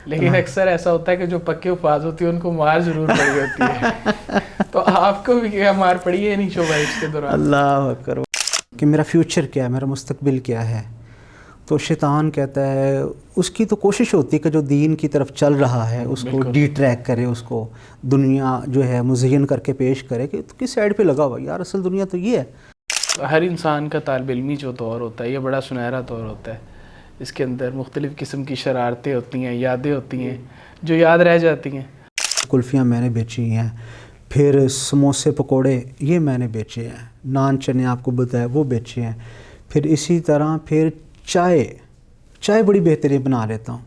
لیکن اکثر ایسا ہوتا ہے کہ جو پکے الفاظ ہوتی ہیں ان کو مار ضرور پڑی ہوتی ہے. تو آپ کو بھی کیا مار پڑی ہے نہیں شو بائٹس کے دوران؟ اللہ اکبر. کہ میرا فیوچر کیا ہے، میرا مستقبل کیا ہے. تو شیطان کہتا ہے، اس کی تو کوشش ہوتی ہے کہ جو دین کی طرف چل رہا ہے اس کو ڈی ٹریک کرے، اس کو دنیا جو ہے مزین کر کے پیش کرے کہ تو کس سائڈ پہ لگا ہوا یار، اصل دنیا تو یہ ہے. ہر انسان کا طالب علمی جو دور ہوتا ہے یہ بڑا سنہرا دور ہوتا ہے. اس کے اندر مختلف قسم کی شرارتیں ہوتی ہیں، یادیں ہوتی ہیں جو یاد رہ جاتی ہیں. کلفیاں میں نے بیچی ہیں، پھر سموسے پکوڑے یہ میں نے بیچے ہیں، نان چنے آپ کو بتایا وہ بیچے ہیں. پھر اسی طرح پھر چائے بڑی بہترین بنا لیتا ہوں.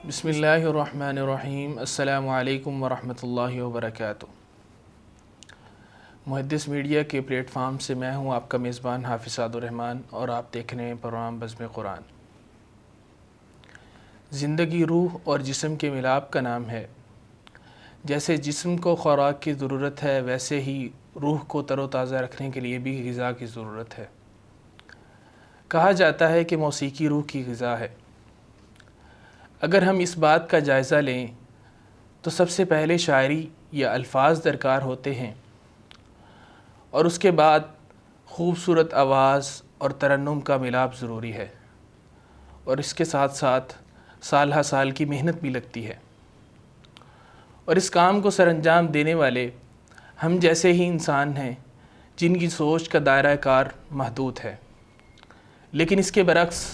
بسم اللہ الرحمن الرحیم. السلام علیکم ورحمۃ اللہ وبرکاتہ. محدث میڈیا کے پلیٹ فارم سے میں ہوں آپ کا میزبان حافظ سعد الرحمان، اور آپ دیکھ رہے ہیں پروگرام بزم قرآن. زندگی روح اور جسم کے ملاپ کا نام ہے. جیسے جسم کو خوراک کی ضرورت ہے، ویسے ہی روح کو تر و تازہ رکھنے کے لیے بھی غذا کی ضرورت ہے. کہا جاتا ہے کہ موسیقی روح کی غذا ہے. اگر ہم اس بات کا جائزہ لیں تو سب سے پہلے شاعری یا الفاظ درکار ہوتے ہیں، اور اس کے بعد خوبصورت آواز اور ترنم کا ملاپ ضروری ہے، اور اس کے ساتھ ساتھ سال ہا سال کی محنت بھی لگتی ہے. اور اس کام کو سر انجام دینے والے ہم جیسے ہی انسان ہیں جن کی سوچ کا دائرہ کار محدود ہے. لیکن اس کے برعکس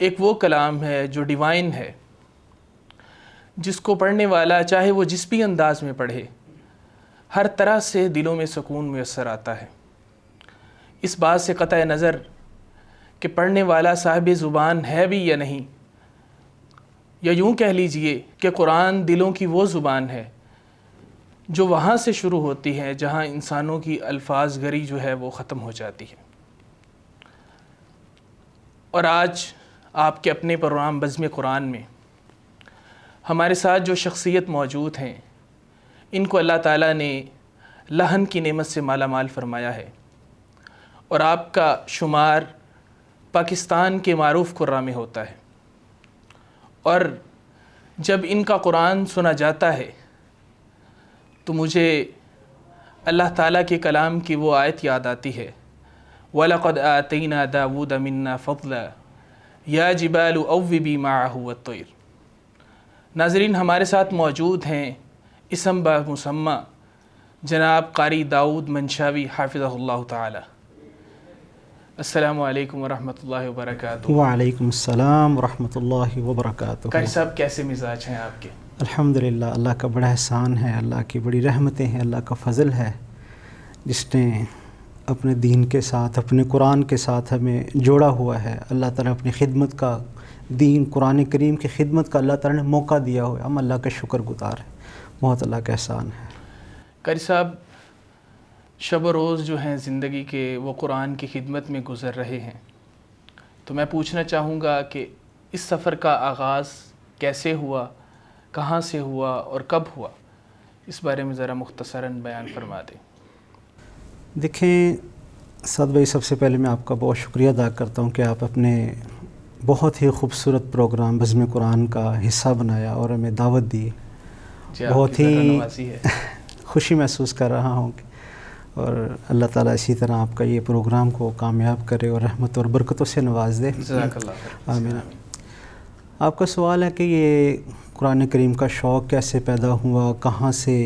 ایک وہ کلام ہے جو ڈیوائن ہے، جس کو پڑھنے والا چاہے وہ جس بھی انداز میں پڑھے ہر طرح سے دلوں میں سکون میسر آتا ہے. اس بات سے قطع نظر کہ پڑھنے والا صاحب زبان ہے بھی یا نہیں، یا یوں کہہ لیجئے کہ قرآن دلوں کی وہ زبان ہے جو وہاں سے شروع ہوتی ہے جہاں انسانوں کی الفاظ گری جو ہے وہ ختم ہو جاتی ہے. اور آج آپ کے اپنے پروگرام بزم قرآن میں ہمارے ساتھ جو شخصیت موجود ہیں، ان کو اللہ تعالیٰ نے لحن کی نعمت سے مالا مال فرمایا ہے، اور آپ کا شمار پاکستان کے معروف قراء میں ہوتا ہے. اور جب ان کا قرآن سنا جاتا ہے تو مجھے اللہ تعالیٰ کے کلام کی وہ آیت یاد آتی ہے، وَلَقَدْ آتَيْنَا دَاوُودَ مِنَّا فَضْلًا یا جبال اوبی معہ والطیر. ناظرین، ہمارے ساتھ موجود ہیں اسم بمسمى جناب قاری داؤد منشاوی حافظہ اللہ تعالی. السلام علیکم ورحمۃ اللہ وبرکاتہ. وعلیکم السلام ورحمۃ اللہ وبرکاتہ. قاری صاحب کیسے مزاج ہیں آپ کے؟ الحمدللہ، اللہ کا بڑا احسان ہے، اللہ کی بڑی رحمتیں ہیں، اللہ کا فضل ہے جس نے اپنے دین کے ساتھ، اپنے قرآن کے ساتھ ہمیں جوڑا ہوا ہے. اللہ تعالیٰ نے اپنی خدمت کا، دین قرآن کریم کی خدمت کا اللہ تعالیٰ نے موقع دیا ہوا ہے. ہم اللہ کا شکر گزار ہیں، بہت اللہ کا احسان ہے. قاری صاحب، شب و روز جو ہیں زندگی کے وہ قرآن کی خدمت میں گزر رہے ہیں، تو میں پوچھنا چاہوں گا کہ اس سفر کا آغاز کیسے ہوا، کہاں سے ہوا اور کب ہوا؟ اس بارے میں ذرا مختصراً بیان فرما دیں. دیکھیں سعد بھائی، سب سے پہلے میں آپ کا بہت شکریہ ادا کرتا ہوں کہ آپ اپنے بہت ہی خوبصورت پروگرام بزم قرآن کا حصہ بنایا اور ہمیں دعوت دی. بہت ہی خوشی محسوس کر رہا ہوں، اور اللہ تعالیٰ اسی طرح آپ کا یہ پروگرام کو کامیاب کرے اور رحمت اور برکتوں سے نواز دے. جزاک اللہ. آمین. آپ کا سوال ہے کہ یہ قرآن کریم کا شوق کیسے پیدا ہوا، کہاں سے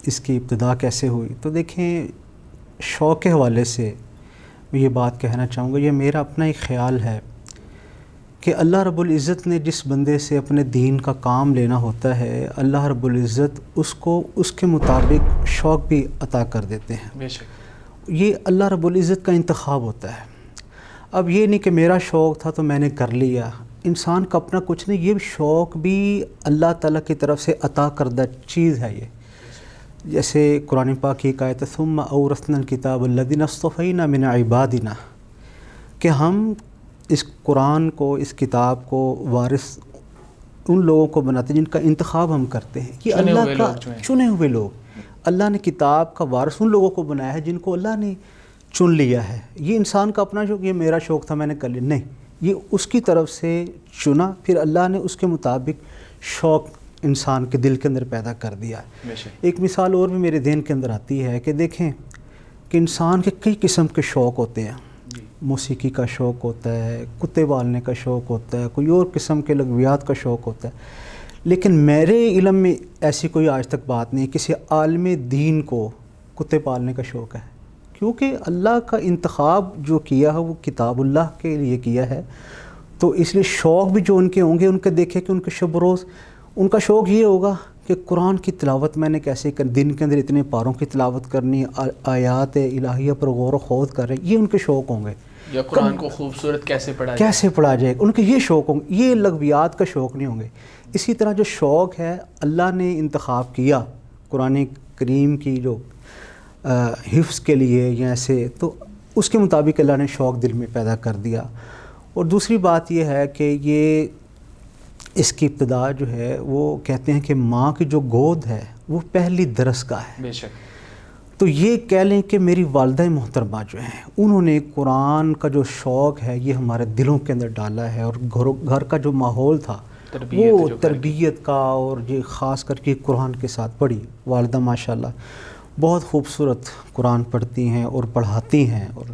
اس کی ابتدا کیسے ہوئی؟ تو دیکھیں، شوق کے حوالے سے میں یہ بات کہنا چاہوں گا، یہ میرا اپنا ایک خیال ہے کہ اللہ رب العزت نے جس بندے سے اپنے دین کا کام لینا ہوتا ہے، اللہ رب العزت اس کو اس کے مطابق شوق بھی عطا کر دیتے ہیں. بے شک یہ اللہ رب العزت کا انتخاب ہوتا ہے. اب یہ نہیں کہ میرا شوق تھا تو میں نے کر لیا، انسان کا اپنا کچھ نہیں، یہ شوق بھی اللہ تعالیٰ کی طرف سے عطا کردہ چیز ہے. یہ جیسے قرآن پاک کی آیت ثم اورثنا الکتاب الذین اصطفینا من عبادنا، کہ ہم اس قرآن کو، اس کتاب کو وارث ان لوگوں کو بناتے ہیں جن کا انتخاب ہم کرتے ہیں. یہ اللہ کا چنے ہوئے لوگ، اللہ نے کتاب کا وارث ان لوگوں کو بنایا ہے جن کو اللہ نے چن لیا ہے. یہ انسان کا اپنا شوق، یہ میرا شوق تھا میں نے کر لیا، نہیں، یہ اس کی طرف سے چنا، پھر اللہ نے اس کے مطابق شوق انسان کے دل کے اندر پیدا کر دیا. ایک مثال اور بھی میرے ذہن کے اندر آتی ہے کہ دیکھیں کہ انسان کے کئی قسم کے شوق ہوتے ہیں. موسیقی کا شوق ہوتا ہے، کتے پالنے کا شوق ہوتا ہے، کوئی اور قسم کے لغویات کا شوق ہوتا ہے. لیکن میرے علم میں ایسی کوئی آج تک بات نہیں کسی عالم دین کو کتے پالنے کا شوق ہے، کیونکہ اللہ کا انتخاب جو کیا ہے وہ کتاب اللہ کے لیے کیا ہے. تو اس لیے شوق بھی جو ان کے ہوں گے، ان کے دیکھیں کہ ان کے شب روز ان کا شوق یہ ہوگا کہ قرآن کی تلاوت میں نے کیسے دن کے اندر اتنے پاروں کی تلاوت کرنی، آیات الہیہ پر غور و خوض کر رہے ہیں، یہ ان کے شوق ہوں گے. یا قرآن کو خوبصورت کیسے پڑھا جائے ان کے یہ شوق ہوں گے. یہ لغویات کا شوق نہیں ہوں گے. اسی طرح جو شوق ہے اللہ نے انتخاب کیا قرآن کریم کی جو حفظ کے لیے یا ایسے، تو اس کے مطابق اللہ نے شوق دل میں پیدا کر دیا. اور دوسری بات یہ ہے کہ یہ اس کی ابتدا جو ہے وہ کہتے ہیں کہ ماں کی جو گود ہے وہ پہلی درسگاہ ہے. بے شک. تو یہ کہہ لیں کہ میری والدہ محترمہ جو ہیں انہوں نے قرآن کا جو شوق ہے یہ ہمارے دلوں کے اندر ڈالا ہے. اور گھر کا جو ماحول تھا وہ تربیت کا، اور یہ خاص کر کے قرآن کے ساتھ پڑھی. والدہ ماشاءاللہ بہت خوبصورت قرآن پڑھتی ہیں اور پڑھاتی ہیں. اور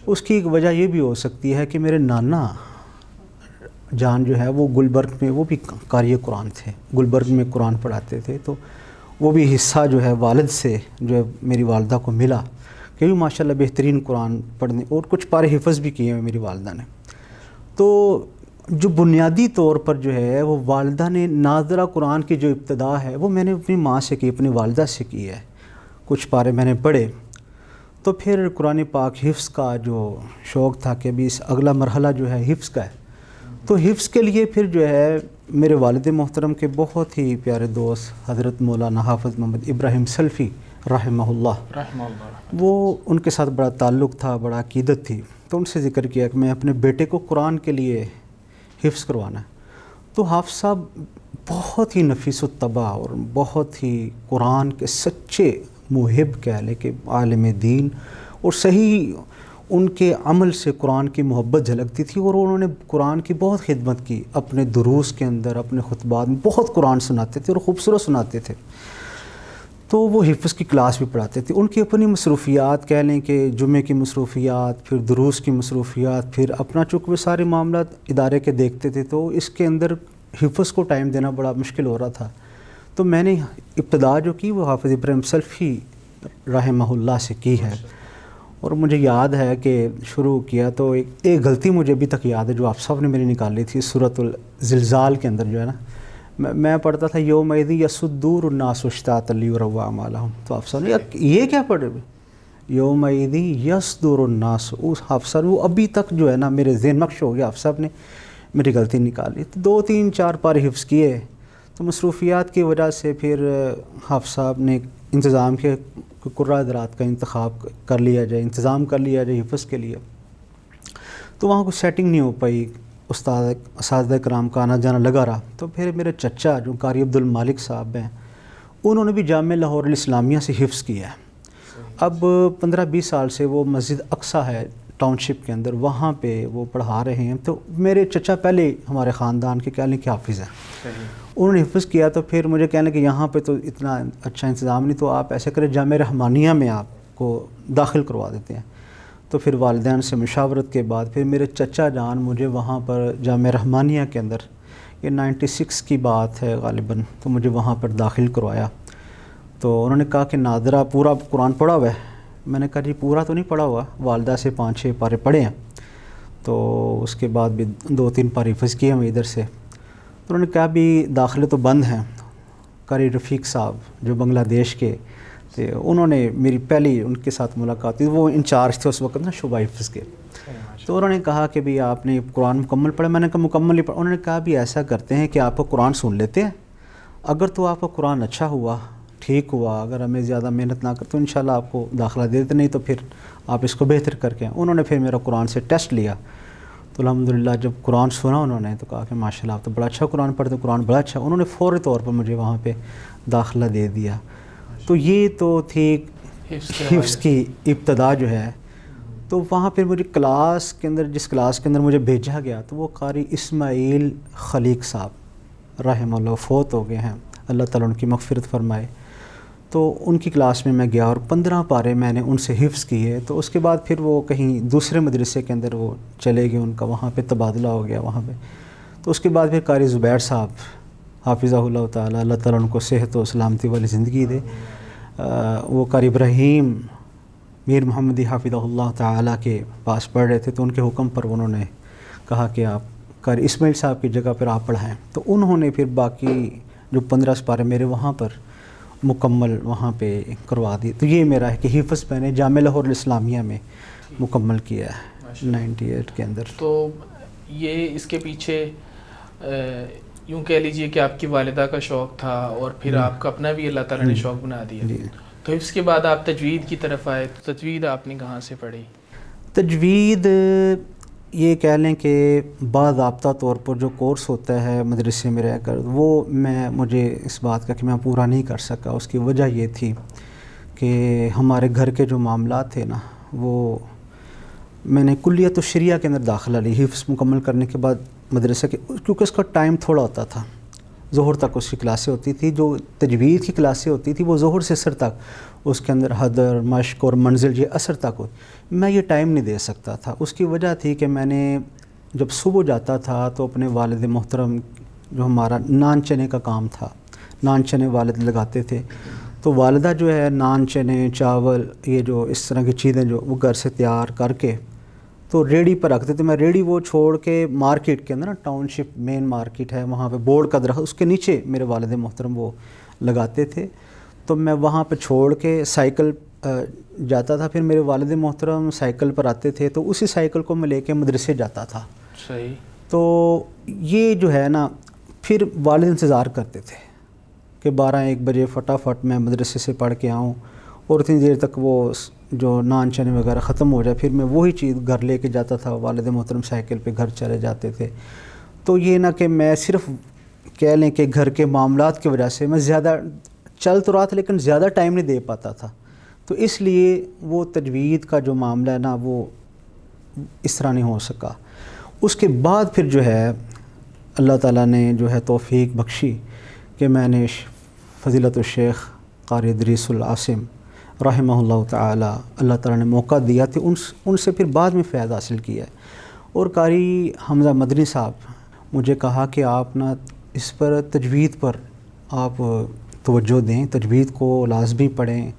اس کی ایک وجہ یہ بھی ہو سکتی ہے کہ میرے نانا جان جو ہے وہ گلبرگ میں وہ بھی قاری قرآن تھے، گلبرگ میں قرآن پڑھاتے تھے. تو وہ بھی حصہ جو ہے والد سے جو ہے میری والدہ کو ملا کہ بھی ماشاءاللہ بہترین قرآن پڑھنے، اور کچھ پارے حفظ بھی کیے ہیں میری والدہ نے. تو جو بنیادی طور پر جو ہے وہ والدہ نے ناظرہ قرآن کی جو ابتدا ہے وہ میں نے اپنی ماں سے کی، اپنی والدہ سے کی ہے. کچھ پارے میں نے پڑھے. تو پھر قرآن پاک حفظ کا جو شوق تھا کہ ابھی اس اگلا مرحلہ جو ہے حفظ کا ہے. تو حفظ کے لیے پھر جو ہے میرے والد محترم کے بہت ہی پیارے دوست حضرت مولانا حافظ محمد ابراہیم سلفی رحمہ اللہ، وہ ان کے ساتھ بڑا تعلق تھا، بڑا عقیدت تھی. تو ان سے ذکر کیا کہ میں اپنے بیٹے کو قرآن کے لیے حفظ کروانا ہے. تو حافظ صاحب بہت ہی نفیس الطبع اور بہت ہی قرآن کے سچے محب کہہ لے کہ عالم دین، اور صحیح ان کے عمل سے قرآن کی محبت جھلکتی تھی. اور انہوں نے قرآن کی بہت خدمت کی اپنے دروس کے اندر، اپنے خطبات میں بہت قرآن سناتے تھے اور خوبصورت سناتے تھے. تو وہ حفظ کی کلاس بھی پڑھاتے تھے. ان کی اپنی مصروفیات کہہ لیں کہ جمعے کی مصروفیات، پھر دروس کی مصروفیات، پھر اپنا چونکہ وہ سارے معاملات ادارے کے دیکھتے تھے تو اس کے اندر حفظ کو ٹائم دینا بڑا مشکل ہو رہا تھا. تو میں نے ابتدا جو کی وہ حافظ ابراہیم سلفی رحمہ اللہ سے کی ہے. اور مجھے یاد ہے کہ شروع کیا تو ایک غلطی مجھے ابھی تک یاد ہے جو آپ صاحب نے میری نکالی تھی سورۃ الزلزال کے اندر جو ہے نا، میں پڑھتا تھا یومئذ یصدور الناس اشتاتا لیروا اعمالہم. تو آپ صاحب نے یہ کیا پڑھے یومئذ یصدور الناس، اس حافظ صاحب وہ ابھی تک جو ہے نا میرے ذہن نقش ہو گیا. آپ صاحب نے میری غلطی نکالی. تو 2-3-4 پارے حفظ کیے. تو مصروفیات کی وجہ سے پھر حافظ صاحب نے انتظام کے قرہ حضرات کا انتخاب کر لیا جائے، انتظام کر لیا جائے حفظ کے لیے. تو وہاں کوئی سیٹنگ نہیں ہو پائی، اساتذہ کرام کا آنا جانا لگا رہا. تو پھر میرے چچا جو قاری عبد المالک صاحب ہیں انہوں نے بھی جامعہ لاہور الاسلامیہ سے حفظ کیا ہے. اب 15-20 سال سے وہ مسجد اقصیٰ ہے ٹاؤن شپ کے اندر، وہاں پہ وہ پڑھا رہے ہیں. تو میرے چچا پہلے ہمارے خاندان کے کہہ لیں کہ حافظ ہیں، انہوں نے حفظ کیا. تو پھر مجھے کہنے کہ یہاں پہ تو اتنا اچھا انتظام نہیں، تو آپ ایسے کریں جامعہ رحمانیہ میں آپ کو داخل کروا دیتے ہیں. تو پھر والدین سے مشاورت کے بعد پھر میرے چچا جان مجھے وہاں پر جامعہ رحمانیہ کے اندر، یہ 96 کی بات ہے غالباً، تو مجھے وہاں پر داخل کروایا. تو انہوں نے کہا کہ نادرہ پورا قرآن پڑھا ہوا ہے. میں نے کہا جی پورا تو نہیں پڑھا ہوا، والدہ سے 5-6 پارے پڑھے ہیں. تو اس کے بعد بھی 2-3 پارے حفظ کیے ہمیں ادھر سے. تو انہوں نے کہا بھی داخلے تو بند ہیں. قاری رفیق صاحب جو بنگلہ دیش کے تھے، انہوں نے میری پہلی ان کے ساتھ ملاقات ہوئی، وہ انچارج تھے اس وقت نا شعبہ حفظ کے. تو انہوں نے کہا کہ بھی آپ نے قرآن مکمل پڑھا؟ میں نے کہا مکمل ہی پڑھا. انہوں نے کہا بھی ایسا کرتے ہیں کہ آپ کو قرآن سن لیتے ہیں، اگر تو آپ کا قرآن اچھا ہوا، ٹھیک ہوا، اگر ہمیں زیادہ محنت نہ کر تو انشاءاللہ آپ کو داخلہ دے دیتے، نہیں تو پھر آپ اس کو بہتر کر کے. انہوں نے پھر میرا قرآن سے ٹیسٹ لیا تو الحمدللہ جب قرآن سنا انہوں نے تو کہا کہ ماشاءاللہ آپ تو بڑا اچھا قرآن پڑھتے، قرآن بڑا اچھا، انہوں نے فوری طور پر مجھے وہاں پہ داخلہ دے دیا. تو یہ تو تھی حفظ کی ابتدا جو ہے. تو وہاں پھر مجھے کلاس کے اندر، جس کلاس کے اندر مجھے بھیجا گیا تو وہ قاری اسماعیل خلیق صاحب رحمہ اللہ فوت ہو گئے ہیں، اللہ تعالیٰ ان کی مغفرت فرمائے. تو ان کی کلاس میں میں گیا اور 15 پارے میں نے ان سے حفظ کیے. تو اس کے بعد پھر وہ کہیں دوسرے مدرسے کے اندر وہ چلے گئے، ان کا وہاں پہ تبادلہ ہو گیا وہاں پہ. تو اس کے بعد پھر قاری زبیر صاحب حافظہ اللہ تعالیٰ، اللہ تعالیٰ ان کو صحت و سلامتی والی زندگی دے، وہ قاری ابراہیم میر محمدی حافظہ اللہ تعالیٰ کے پاس پڑھ رہے تھے. تو ان کے حکم پر انہوں نے کہا کہ آپ قاری اسماعیل صاحب کی جگہ پر آپ پڑھائیں. تو انہوں نے پھر باقی جو 15 سپارے میرے وہاں پر مکمل وہاں پہ کروا دی. تو یہ میرا ہے کہ حفظ میں نے جامعہ لاہور الاسلامیہ میں مکمل کیا ہے 98 کے اندر. تو یہ اس کے پیچھے یوں کہہ لیجئے کہ آپ کی والدہ کا شوق تھا اور پھر آپ کا اپنا بھی اللہ تعالیٰ نے شوق بنا دیا. تو اس کے بعد آپ تجوید کی طرف آئے. تو تجوید آپ نے کہاں سے پڑھی؟ تجوید یہ کہہ لیں کہ باضابطہ طور پر جو کورس ہوتا ہے مدرسے میں رہ کر، وہ مجھے اس بات کا کہ میں پورا نہیں کر سکا. اس کی وجہ یہ تھی کہ ہمارے گھر کے جو معاملات تھے نا، وہ میں نے کلیت الشریعہ کے اندر داخلہ لی حفظ مکمل کرنے کے بعد مدرسے کے، کیونکہ اس کا ٹائم تھوڑا ہوتا تھا. ظہر تک اس کی کلاسیں ہوتی تھی. جو تجوید کی کلاسیں ہوتی تھی وہ ظہر سے عصر تک، اس کے اندر حدر مشق اور منزل یہ عصر تک ہوئی. میں یہ ٹائم نہیں دے سکتا تھا. اس کی وجہ تھی کہ میں نے جب صبح جاتا تھا تو اپنے والد محترم، جو ہمارا نان چنے کا کام تھا، نان چنے والد لگاتے تھے. تو والدہ جو ہے نان چنے چاول یہ جو اس طرح کی چیزیں جو وہ گھر سے تیار کر کے تو ریڈی پر رکھتے تھے. میں ریڈی وہ چھوڑ کے مارکیٹ کے اندر نا، ٹاؤن شپ مین مارکیٹ ہے وہاں پہ بورڈ کا درخت، اس کے نیچے میرے والد محترم وہ لگاتے تھے. تو میں وہاں پہ چھوڑ کے سائیکل جاتا تھا. پھر میرے والد محترم سائیکل پر آتے تھے تو اسی سائیکل کو میں لے کے مدرسے جاتا تھا. صحیح. تو یہ جو ہے نا، پھر والد انتظار کرتے تھے کہ 12-1 بجے فٹافٹ میں مدرسے سے پڑھ کے آؤں اور اتنی دیر تک وہ جو نان چنے وغیرہ ختم ہو جائے. پھر میں وہی چیز گھر لے کے جاتا تھا. والد محترم سائیکل پہ گھر چلے جاتے تھے. تو یہ نہ کہ میں صرف کہہ لیں کہ گھر کے معاملات کی وجہ سے میں زیادہ چل تو رہا تھا لیکن زیادہ ٹائم نہیں دے پاتا تھا. تو اس لیے وہ تجوید کا جو معاملہ ہے نا، وہ اس طرح نہیں ہو سکا. اس کے بعد پھر جو ہے اللہ تعالیٰ نے جو ہے توفیق بخشی کہ میں نے فضیلت الشیخ قاری ادریس العاصم رحمہ اللہ تعالی، اللہ تعالیٰ نے موقع دیا تھا، ان سے پھر بعد میں فیض حاصل کیا. اور قاری حمزہ مدنی صاحب مجھے کہا کہ آپ نا اس پر تجوید پر آپ توجہ دیں، تجوید کو لازمی پڑھیں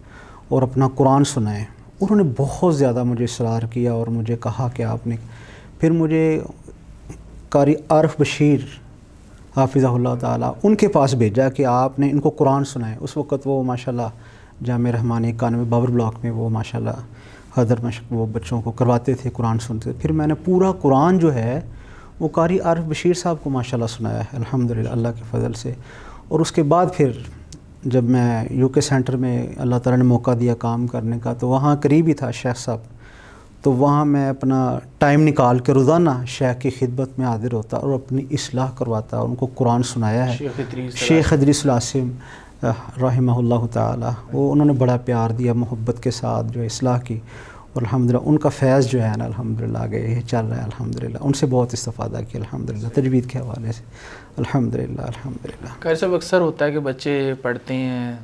اور اپنا قرآن سنائیں. انہوں نے بہت زیادہ مجھے اصرار کیا اور مجھے کہا کہ آپ نے، پھر مجھے قاری عارف بشیر حافظہ اللہ تعالیٰ ان کے پاس بھیجا کہ آپ نے ان کو قرآن سنائیں. اس وقت وہ ماشاءاللہ جامعہ رحمانی 91 بابر بلاک میں وہ ماشاءاللہ حضر مشق وہ بچوں کو کرواتے تھے، قرآن سنتے. پھر میں نے پورا قرآن جو ہے وہ قاری عارف بشیر صاحب کو ماشاءاللہ سنایا ہے الحمدللہ اللہ کے فضل سے. اور اس کے بعد پھر جب میں یو کے سینٹر میں اللہ تعالیٰ نے موقع دیا کام کرنے کا، تو وہاں قریب ہی تھا شیخ صاحب. تو وہاں میں اپنا ٹائم نکال کے روزانہ شیخ کی خدمت میں حاضر ہوتا اور اپنی اصلاح کرواتا اور ان کو قرآن سنایا ہے. شیخ ادریس العاصم رحمہ اللہ تعالی، وہ انہوں نے بڑا پیار دیا محبت کے ساتھ جو اصلاح کی. اور الحمدللہ ان کا فیض جو ہے نا الحمدللہ آگے یہ چل رہا ہے الحمدللہ. ان سے بہت استفادہ کیا الحمدللہ تجوید کے حوالے سے الحمدللہ الحمدللہ. قاری صاحب اکثر ہوتا ہے کہ بچے پڑھتے ہیں،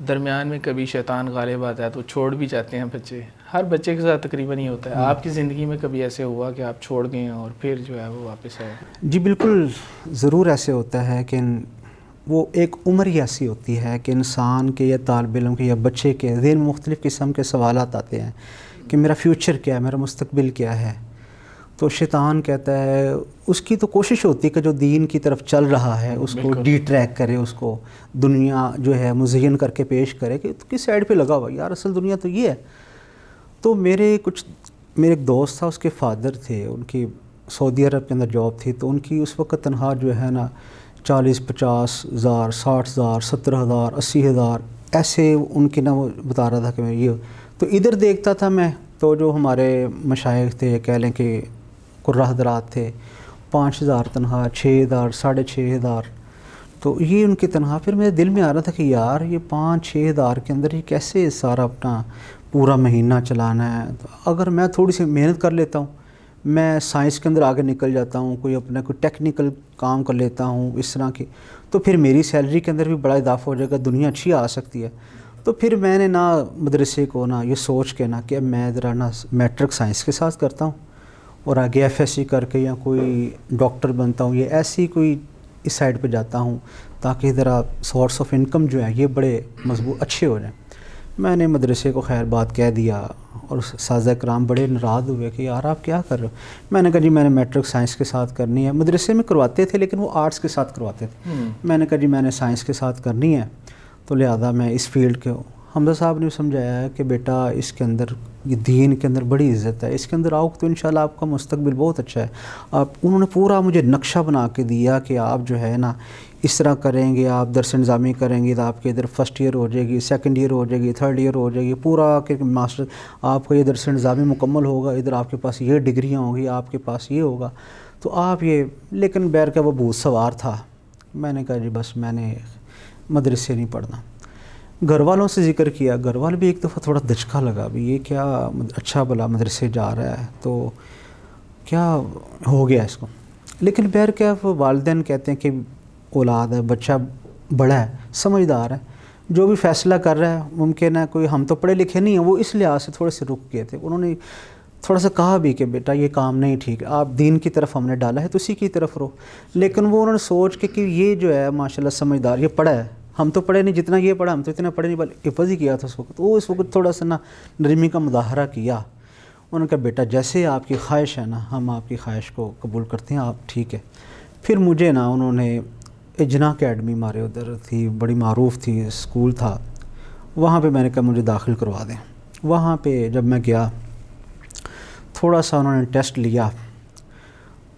درمیان میں کبھی شیطان غالب آتا ہے تو چھوڑ بھی جاتے ہیں بچے. ہر بچے کے ساتھ تقریباً ہی ہوتا ہے. آپ کی زندگی میں کبھی ایسے ہوا کہ آپ چھوڑ گئے اور پھر جو ہے وہ واپس آئے؟ جی بالکل ضرور ایسے ہوتا ہے کہ وہ ایک عمر ہی ایسی ہوتی ہے کہ انسان کے یا طالب علم کے یا بچے کے ذہن میں مختلف قسم کے سوالات آتے ہیں کہ میرا فیوچر کیا ہے، میرا مستقبل کیا ہے. تو شیطان کہتا ہے، اس کی تو کوشش ہوتی ہے کہ جو دین کی طرف چل رہا ہے اس کو ڈی ٹریک کرے، اس کو دنیا جو ہے مزین کر کے پیش کرے کہ کس سائڈ پہ لگا ہوا یار، اصل دنیا تو یہ ہے. تو میرے ایک دوست تھا، اس کے فادر تھے، ان کی سعودی عرب کے اندر جاب تھی. تو ان کی اس وقت تنخواہ جو ہے نا 40-50 ہزار 60 ہزار 70 ہزار 80 ہزار ایسے ان کی نا وہ بتا رہا تھا کہ میں یہ. تو ادھر دیکھتا تھا میں، تو جو ہمارے مشائخ تھے کہہ لیں کہ قرہ حضرات تھے، 5,000 تنخواہ، 6,000، 6,500، تو یہ ان کی تنخواہ. پھر میرے دل میں آ رہا تھا کہ یار یہ 5-6 ہزار کے اندر یہ کیسے سارا اپنا پورا مہینہ چلانا ہے. اگر میں تھوڑی سی محنت کر لیتا ہوں، میں سائنس کے اندر آگے نکل جاتا ہوں، کوئی اپنا کوئی ٹیکنیکل کام کر لیتا ہوں اس طرح کی، تو پھر میری سیلری کے اندر بھی بڑا اضافہ ہو جائے گا، دنیا اچھی آ سکتی ہے. تو پھر میں نے نہ مدرسے کو نہ یہ سوچ کے نہ کہ اب میں ذرا نہ میٹرک سائنس کے ساتھ کرتا ہوں اور آگے FSC کر کے یا کوئی ڈاکٹر بنتا ہوں، یہ ایسی کوئی اس سائڈ پہ جاتا ہوں تاکہ ذرا سورس آف انکم جو ہے یہ بڑے مضبوط اچھے ہو جائیں. میں نے مدرسے کو خیر بات کہہ دیا اور اساتذہ کرام بڑے ناراض ہوئے کہ یار آپ کیا کر رہے ہو. میں نے کہا جی میں نے میٹرک سائنس کے ساتھ کرنی ہے. مدرسے میں کرواتے تھے لیکن وہ آرٹس کے ساتھ کرواتے تھے. میں نے کہا جی میں نے سائنس کے ساتھ کرنی ہے، تو لہذا میں اس فیلڈ کے ہوں. حمزہ صاحب نے سمجھایا ہے کہ بیٹا اس کے اندر یہ دین کے اندر بڑی عزت ہے، اس کے اندر آؤ تو انشاءاللہ آپ کا مستقبل بہت اچھا ہے. انہوں نے پورا مجھے نقشہ بنا کے دیا کہ آپ جو ہے نا اس طرح کریں گے، آپ درس نظامی کریں گے تو آپ کے ادھر فرسٹ ایئر ہو جائے گی، سیکنڈ ایئر ہو جائے گی، تھرڈ ایئر ہو جائے گی، پورا کہ ماسٹر آپ کا یہ درس نظامی مکمل ہوگا، ادھر آپ کے پاس یہ ڈگریاں ہوں گی، آپ کے پاس یہ ہوگا تو آپ یہ. لیکن بیر کا وہ بھوت سوار تھا. میں نے کہا جی بس میں نے مدرسے نہیں پڑھنا. گھر والوں سے ذکر کیا، گھر والے بھی ایک دفعہ تھوڑا دھچکا لگا بھی یہ کیا اچھا بھلا مدرسے جا رہا ہے تو کیا ہو گیا اس کو. لیکن بہر کیا والدین کہتے ہیں کہ اولاد ہے، بچہ بڑا ہے، سمجھدار ہے، جو بھی فیصلہ کر رہا ہے ممکن ہے کوئی ہم تو پڑھے لکھے نہیں ہیں، وہ اس لحاظ سے تھوڑے سے رک گئے تھے. انہوں نے تھوڑا سا کہا بھی کہ بیٹا یہ کام نہیں ٹھیک ہے، آپ دین کی طرف ہم نے ڈالا ہے تو اسی کی طرف رہو. لیکن وہ انہوں نے سوچ کے کہ یہ جو ہے ماشاءاللہ سمجھدار، یہ پڑھا ہے، ہم تو پڑھے نہیں، جتنا یہ پڑھا ہم تو اتنا پڑھے نہیں، بلکہ حفظ ہی کیا تھا اس وقت. وہ اس وقت تھوڑا سا نا نرمی کا مظاہرہ کیا. انہوں نے کہا بیٹا جیسے آپ کی خواہش ہے نا ہم آپ کی خواہش کو قبول کرتے ہیں، آپ ٹھیک ہے. پھر مجھے نا انہوں نے اجنا اکیڈمی ہمارے ادھر تھی، بڑی معروف تھی، اسکول تھا، وہاں پہ میں نے کہا مجھے داخل کروا دیں. وہاں پہ جب میں گیا تھوڑا سا انہوں نے ٹیسٹ لیا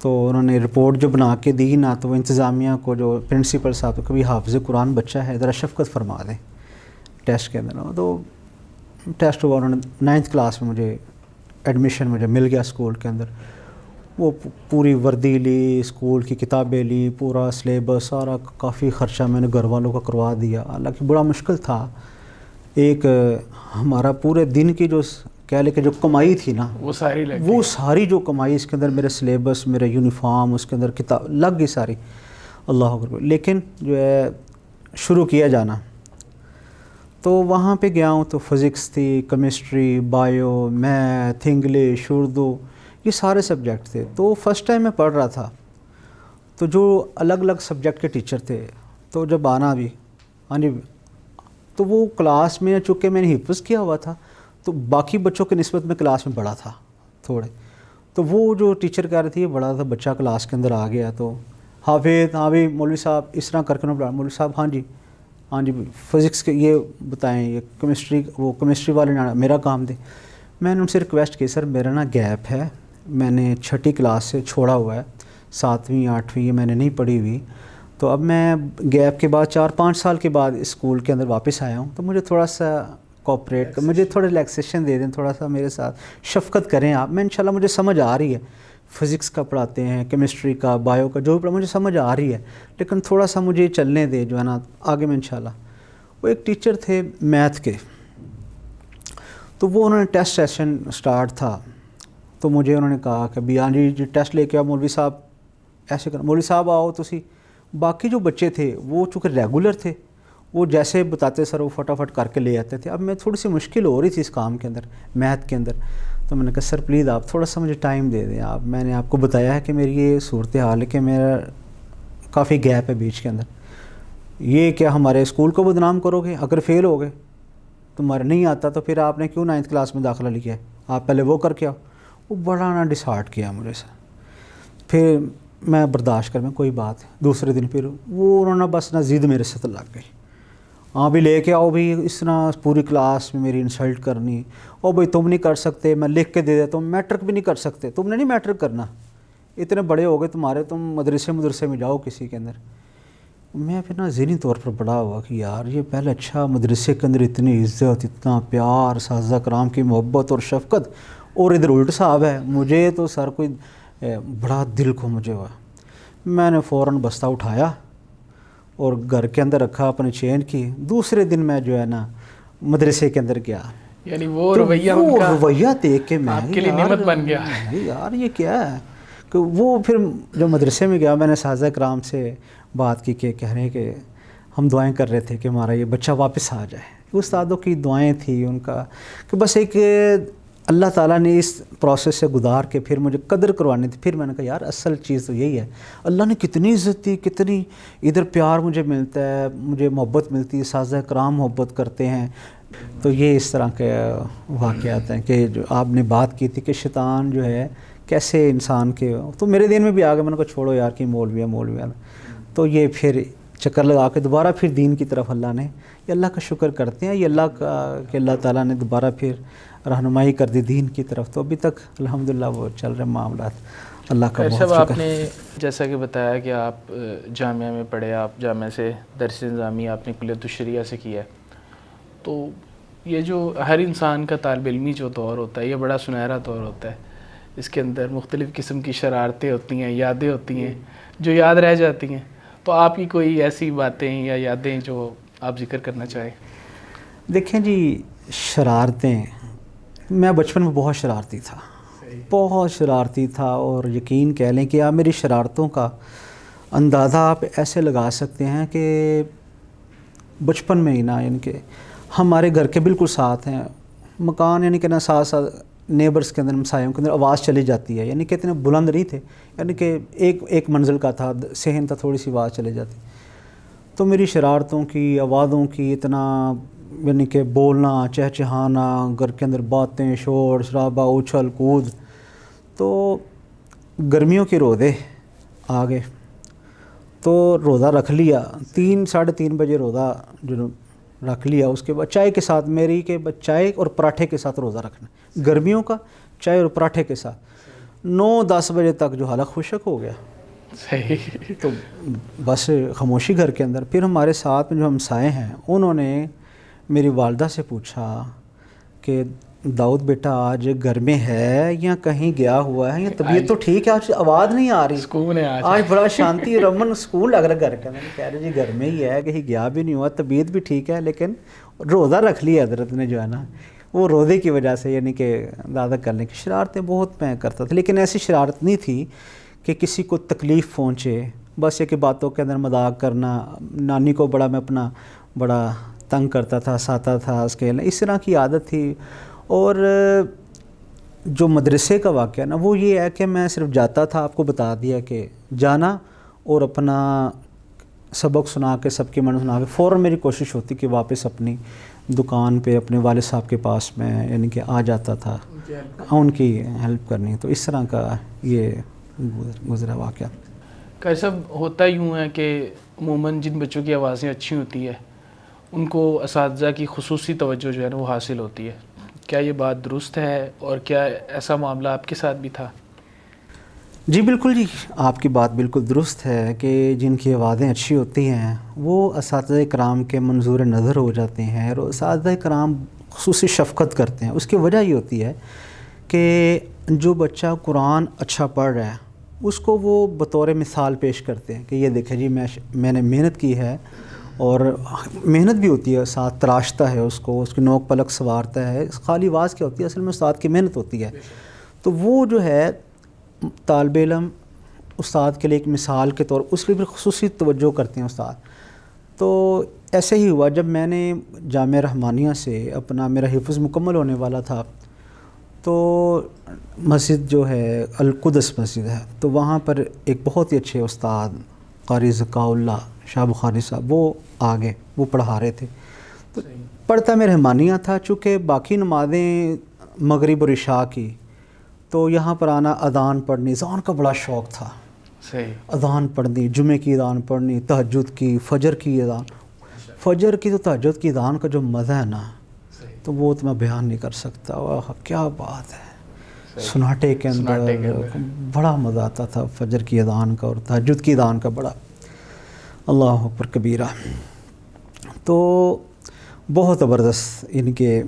تو انہوں نے رپورٹ جو بنا کے دی نا تو وہ انتظامیہ کو جو پرنسپل صاحب کبھی حافظ قرآن بچہ ہے ذرا شفقت فرما دیں ٹیسٹ کے اندر. تو ٹیسٹ ہوا، انہوں نے 9th کلاس میں مجھے ایڈمیشن مجھے مل گیا اسکول کے اندر. وہ پوری وردی لی، اسکول کی کتابیں لی، پورا سلیبس سارا، کافی خرچہ میں نے گھر والوں کا کروا دیا. حالانکہ بڑا مشکل تھا. ایک ہمارا پورے دن کی جو کہہ لے کہ جو کمائی تھی نا وہ ساری جو کمائی اس کے اندر میرے سلیبس، میرے یونیفارم، اس کے اندر کتاب لگ گئی ساری. اللہ اکبر. لیکن جو ہے شروع کیا جانا تو وہاں پہ گیا ہوں تو فزکس تھی، chemistry, bio, math, English, Urdu, یہ سارے سبجیکٹ تھے. تو فرسٹ ٹائم میں پڑھ رہا تھا تو جو الگ الگ سبجیکٹ کے ٹیچر تھے تو جب آنا بھی تو وہ کلاس میں چونکہ میں نے حفظ کیا ہوا تھا تو باقی بچوں کے نسبت میں کلاس میں بڑا تھا تھوڑے. تو وہ جو ٹیچر کہہ رہی تھی یہ بڑا تھا بچہ کلاس کے اندر آ گیا تو حافظ ہاں بھی مولوی صاحب اس طرح کر کے مولوی صاحب ہاں جی فزکس کے یہ بتائیں، یہ کیمسٹری والے نا میرا کام دیں. میں نے ان سے ریکویسٹ کی سر میرا نا گیپ ہے، میں نے 6ٹھی کلاس سے چھوڑا ہوا ہے، 7ویں 8ویں یہ میں نے نہیں پڑھی ہوئی، تو اب میں گیپ کے بعد 4-5 سال کے بعد اسکول کے اندر واپس آیا ہوں، تو مجھے تھوڑا سا کوآپریٹ مجھے تھوڑا ریلیکسیشن دے دیں، تھوڑا سا میرے ساتھ شفقت کریں آپ. میں انشاءاللہ مجھے سمجھ آ رہی ہے، فزکس کا پڑھاتے ہیں، کیمسٹری کا، بایو کا، جو بھی مجھے سمجھ آ رہی ہے، لیکن تھوڑا سا مجھے چلنے دے جو ہے نا آگے میں انشاءاللہ. وہ ایک ٹیچر تھے میتھ کے، تو وہ انہوں نے ٹیسٹ سیشن سٹارٹ تھا تو مجھے انہوں نے کہا کہ بھی ہاں جی ٹیسٹ لے کے آؤ مولوی صاحب ایسے کرنا، مولوی صاحب آؤ تسی. باقی جو بچے تھے وہ چونکہ ریگولر تھے، وہ جیسے بتاتے سر وہ فٹافٹ کر کے لے آتے تھے. اب میں تھوڑی سی مشکل ہو رہی تھی اس کام کے اندر، میتھ کے اندر، تو میں نے کہا سر پلیز آپ تھوڑا سا مجھے ٹائم دے دیں. میں نے آپ کو بتایا ہے کہ میری یہ صورتحال ہے کہ میرا کافی گیپ ہے بیچ کے اندر. یہ کیا ہمارے اسکول کو بدنام کرو گے؟ اگر فیل ہو گئے تمہارے نہیں آتا تو پھر آپ نے کیوں 9th کلاس میں داخلہ لیا ہے؟ آپ پہلے وہ کر کے آؤ. وہ بڑا نا ڈسہارٹ کیا مجھے سے. پھر میں برداشت کر میں کوئی بات. دوسرے دن پھر وہ انہوں نے بس نا ضد میرے سے لگ گئی، ہاں بھی لے کے آؤ بھی، اس طرح پوری کلاس میں میری انسلٹ کرنی. او بھائی تم نہیں کر سکتے، میں لکھ کے دے دیتا ہوں، میٹرک بھی نہیں کر سکتے، تم نے نہیں میٹرک کرنا، اتنے بڑے ہو گئے تمہارے، تم مدرسے میں جاؤ کسی کے اندر. میں پھر نا ذہنی طور پر بڑا ہوا کہ یار یہ پہلے اچھا مدرسے کے اندر اتنی عزت، اتنا پیار، اساتذہ کرام کی محبت اور شفقت، اور ادھر الٹ صاحب ہے. مجھے تو سر کوئی بڑا دل کو مجھے ہوا. میں نے فوراً بستہ اٹھایا اور گھر کے اندر رکھا, اپنے چینج کی. دوسرے دن میں جو ہے نا مدرسے کے اندر گیا. یعنی وہ رویہ دیکھ کے میں آپ کے لیے نعمت بن گیا. یار یہ کیا ہے کہ وہ پھر جب مدرسے میں گیا میں نے اساتذہ کرام سے بات کی کہ کہہ رہے ہیں کہ ہم دعائیں کر رہے تھے کہ ہمارا یہ بچہ واپس آ جائے. استادوں کی دعائیں تھیں ان کا کہ بس ایک اللہ تعالیٰ نے اس پروسیس سے گزار کے پھر مجھے قدر کروانی تھی. پھر میں نے کہا یار اصل چیز تو یہی ہے, اللہ نے کتنی عزت دی, کتنی ادھر پیار مجھے ملتا ہے, مجھے محبت ملتی ہے, اساتذہ کرام محبت کرتے ہیں. تو یہ اس طرح کے واقعات ہیں کہ جو آپ نے بات کی تھی کہ شیطان جو ہے کیسے انسان کے, تو میرے دین میں بھی آ گیا. میں نے کہا چھوڑو یار کہ مولوی. تو یہ پھر چکر لگا کے دوبارہ پھر دین کی طرف اللہ نے, یہ اللہ کا شکر کرتے ہیں, یہ اللہ کا کہ اللہ تعالیٰ نے دوبارہ پھر رہنمائی کر دی دین کی طرف. تو ابھی تک الحمدللہ وہ چل رہے معاملات, اللہ کا بہت شکر. آپ نے جیسا کہ بتایا کہ آپ جامعہ میں پڑھے, آپ جامعہ سے درس نظامی آپ نے کلیۃ الشریعہ سے کیا ہے. تو یہ جو ہر انسان کا طالب علمی جو دور ہوتا ہے یہ بڑا سنہرا دور ہوتا ہے. اس کے اندر مختلف قسم کی شرارتیں ہوتی ہیں, یادیں ہوتی ہیں جو یاد رہ جاتی ہیں. تو آپ کی کوئی ایسی باتیں یا یادیں جو آپ ذکر کرنا چاہیں؟ دیکھیں جی, شرارتیں, میں بچپن میں بہت شرارتی تھا اور یقین کہہ لیں کہ آپ میری شرارتوں کا اندازہ آپ ایسے لگا سکتے ہیں کہ بچپن میں ہی نا, یعنی کہ ہمارے گھر کے بالکل ساتھ ہیں مکان, یعنی کہ نا ساتھ نیبرز کے اندر, ہمسایوں کے اندر آواز چلی جاتی ہے. یعنی کہ اتنے بلند نہیں تھے, یعنی کہ ایک منزل کا تھا, صحن تھا, تھوڑی سی آواز چلی جاتی. تو میری شرارتوں کی, آوازوں کی اتنا, یعنی کہ بولنا, چہچہانا, گھر کے اندر باتیں, شور شرابہ, اچھل کود. تو گرمیوں کے روزے آ گئے تو روزہ رکھ لیا, 3-3:30 بجے روزہ جو رکھ لیا. اس کے بعد چائے کے ساتھ, میری کہ چائے اور پراٹھے کے ساتھ روزہ رکھنا, گرمیوں کا چائے اور پراٹھے کے ساتھ. 9-10 بجے تک جو حلق خشک ہو گیا. صحیح. تو بس خاموشی گھر کے اندر. پھر ہمارے ساتھ میں جو ہمسائے ہیں انہوں نے میری والدہ سے پوچھا کہ داؤد بیٹا آج گھر میں ہے یا کہیں گیا ہوا ہے, یا طبیعت تو ٹھیک ہے, آج آواز نہیں آ رہی, سکون ہے آج بڑا شانتی رمن سکون لگ رہا ہے گھر کے اندر. کہہ رہے جی گھر میں ہی ہے, کہیں گیا بھی نہیں ہوا, طبیعت بھی ٹھیک ہے, لیکن روزہ رکھ لیا حضرت نے جو ہے نا, وہ روزے کی وجہ سے, یعنی کہ زیادہ کرنے کی شرارتیں بہت میں کرتا تھا. لیکن ایسی شرارت نہیں تھی کہ کسی کو تکلیف پہنچے. بس یہ کہ باتوں کے اندر مذاق کرنا, نانی کو بڑا میں اپنا بڑا تنگ کرتا تھا, ہنساتا تھا, اس کے اس طرح کی عادت تھی. اور جو مدرسے کا واقعہ نا وہ یہ ہے کہ میں صرف جاتا تھا, آپ کو بتا دیا کہ جانا اور اپنا سبق سنا کے, سب کی من سنا کے فوراً میری کوشش ہوتی کہ واپس اپنی دکان پہ اپنے والد صاحب کے پاس میں, یعنی کہ آ جاتا تھا ان کی ہیلپ کرنی. تو اس طرح کا یہ گزرا واقعہ. قاری صاحب, ہوتا یوں ہے کہ عموماً جن بچوں کی آوازیں اچھی ہوتی ہے ان کو اساتذہ کی خصوصی توجہ جو ہے نا وہ حاصل ہوتی ہے. کیا یہ بات درست ہے, اور کیا ایسا معاملہ آپ کے ساتھ بھی تھا؟ جی بالکل جی, آپ کی بات بالکل درست ہے کہ جن کی آوازیں اچھی ہوتی ہیں وہ اساتذہ کرام کے منظور نظر ہو جاتے ہیں, اور اساتذہ کرام خصوصی شفقت کرتے ہیں. اس کی وجہ یہ ہوتی ہے کہ جو بچہ قرآن اچھا پڑھ رہا ہے اس کو وہ بطور مثال پیش کرتے ہیں کہ یہ دیکھیں جی میں نے محنت کی ہے, اور محنت بھی ہوتی ہے, ساتھ تراشتا ہے اس کو, اس کی نوک پلک سنوارتا ہے. خالی آواز کیا ہوتی ہے, اصل میں استاد کی محنت ہوتی ہے. تو وہ جو ہے طالب علم استاد کے لیے ایک مثال کے طور اس لیے بھی خصوصی توجہ کرتے ہیں استاد. تو ایسے ہی ہوا جب میں نے جامعہ رحمانیہ سے اپنا میرا حفظ مکمل ہونے والا تھا, تو مسجد جو ہے القدس مسجد ہے, تو وہاں پر ایک بہت ہی اچھے استاد قاری ذکاء اللہ شاہ بخاری صاحب وہ آگے وہ پڑھا رہے تھے. تو پڑھتا میں رحمانیہ تھا, چونکہ باقی نمازیں مغرب اور عشاء کی, تو یہاں پر آنا, اذان پڑھنی, اذان کا بڑا شوق تھا. اذان پڑھنی, جمعے کی اذان پڑھنی, تہجد کی, فجر کی اذان, فجر کی تو تہجد کی اذان کا جو مزہ ہے نا تو وہ تو میں بیان نہیں کر سکتا. واہ کیا بات ہے, سناٹے کے اندر بڑا مزہ آتا تھا فجر کی اذان کا اور تہجد کی اذان کا, بڑا اللہ اکبر کبیرہ. تو بہت زبردست, یعنی کہ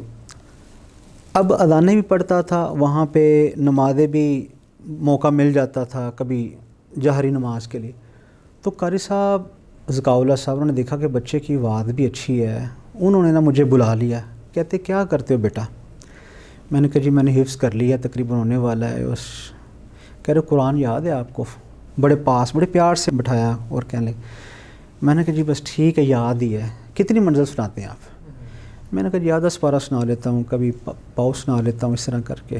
اب اذانیں بھی پڑھتا تھا وہاں پہ, نمازیں بھی موقع مل جاتا تھا کبھی جہری نماز کے لیے، تو قاری صاحب ذکاء اللہ صاحب نے دیکھا کہ بچے کی آواز بھی اچھی ہے، انہوں نے نا مجھے بلا لیا، کہتے کیا کرتے ہو بیٹا؟ میں نے کہا جی میں نے حفظ کر لیا، تقریباً ہونے والا ہے اس۔ کہہ رہے قرآن یاد ہے آپ کو؟ بڑے پاس بڑے پیار سے بٹھایا اور کہنے لگے۔ میں نے کہا جی بس ٹھیک ہے یاد ہی ہے، کتنی منزل سناتے ہیں آپ؟ میں نے کہا جی 10 پارہ سنا لیتا ہوں، کبھی پاؤ سنا لیتا ہوں، اس طرح کر کے۔